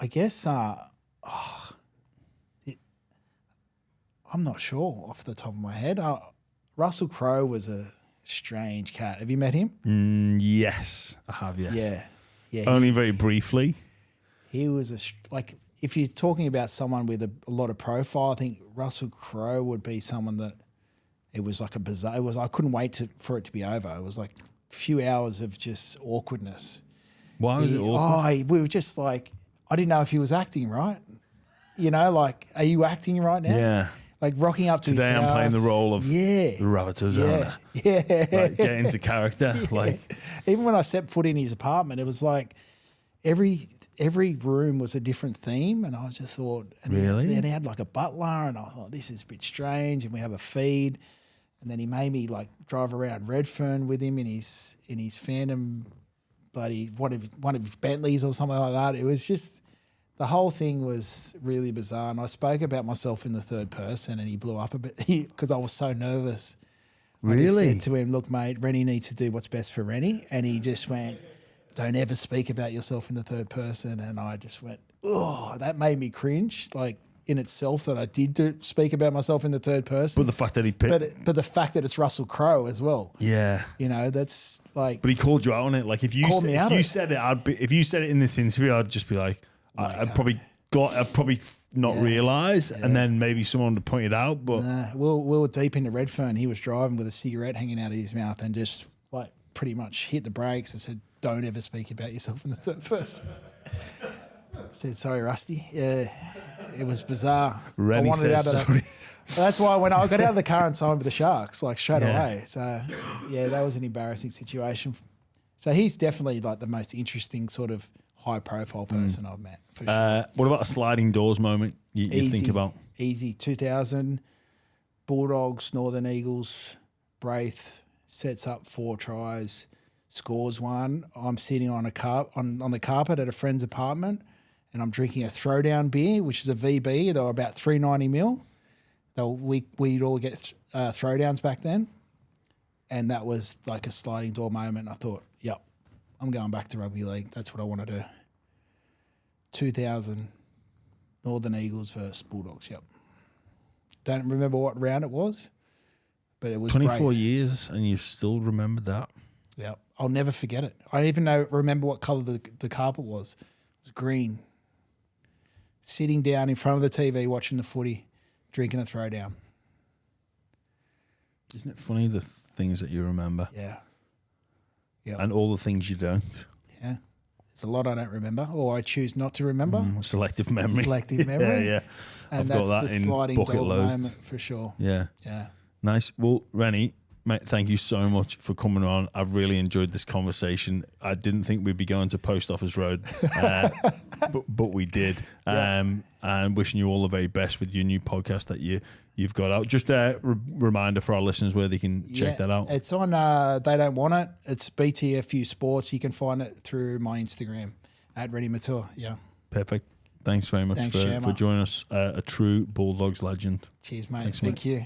I guess I'm not sure off the top of my head. Russell Crowe was a strange cat. Have you met him? Yes, I have, yes. Yeah. Only very briefly. He was if you're talking about someone with a lot of profile, I think Russell Crowe would be someone that it was like a bizarre. I couldn't wait for it to be over. It was like a few hours of just awkwardness. Why was it awkward? We were just like, I didn't know if he was acting right. You know, like, are you acting right now? Yeah. Like rocking up to Today his I'm house. playing the role of the Rabbitohs. Yeah. Like, get into character. Yeah. Like, even when I stepped foot in his apartment, it was like every room was a different theme, and I just thought, and really? Then he had like a butler, and I thought this is a bit strange. And we have a feed, and then he made me like drive around Redfern with him in his Phantom, bloody one of his Bentleys or something like that. It was just. The whole thing was really bizarre, and I spoke about myself in the third person, and he blew up a bit because I was so nervous. Really? I just said to him, "Look, mate, Reni needs to do what's best for Reni," and he just went, "Don't ever speak about yourself in the third person." And I just went, "Oh, that made me cringe." Like in itself, that I did speak about myself in the third person. But the fact that he picked, but the fact that it's Russell Crowe as well. Yeah, you know, that's like. But he called you out on it. Like if you said it in this interview, I'd just be like. I'd probably not realise, and then maybe someone would point it out. But we were deep into Redfern. He was driving with a cigarette hanging out of his mouth, and just like pretty much hit the brakes and said, "Don't ever speak about yourself in the third person." I said, "Sorry, Rusty." Yeah, it was bizarre. Reni says sorry. That's why when I got out of the car and signed with the Sharks, like straight away. So yeah, that was an embarrassing situation. So he's definitely like the most interesting sort of high-profile person I've met. For sure. What about a sliding doors moment you think about? Easy. 2000, Bulldogs, Northern Eagles, Braith sets up 4 tries, scores 1. I'm sitting on on the carpet at a friend's apartment, and I'm drinking a throwdown beer, which is a VB. They were about 390 ml. We'd all get throwdowns back then, and that was like a sliding door moment. I thought, yep. I'm going back to rugby league. That's what I want to do. 2000, Northern Eagles versus Bulldogs. Yep. Don't remember what round it was, but it was 24 years, and you still remember that. Yep. I'll never forget it. I don't even remember what colour the carpet was. It was green. Sitting down in front of the TV watching the footy, drinking a throwdown. Isn't it funny the things that you remember? Yeah. Yep. And all the things you don't. Yeah. There's a lot I don't remember, or I choose not to remember. Selective memory. Selective memory. Yeah. And I've that's got that the in sliding bucket door loads. moment for sure. Yeah. Yeah. Nice. Well, Reni, mate, thank you so much for coming on. I've really enjoyed this conversation. I didn't think we'd be going to Post Office Road, but we did. Yeah. And wishing you all the very best with your new podcast that you've got out. Just a reminder for our listeners where they can check that out. It's on They Don't Want It. It's BTFU Sports. You can find it through my Instagram at Reni Maitua. Yeah. Perfect. Thanks very much for joining us. A true Bulldogs legend. Cheers, mate. Thanks, Thank you.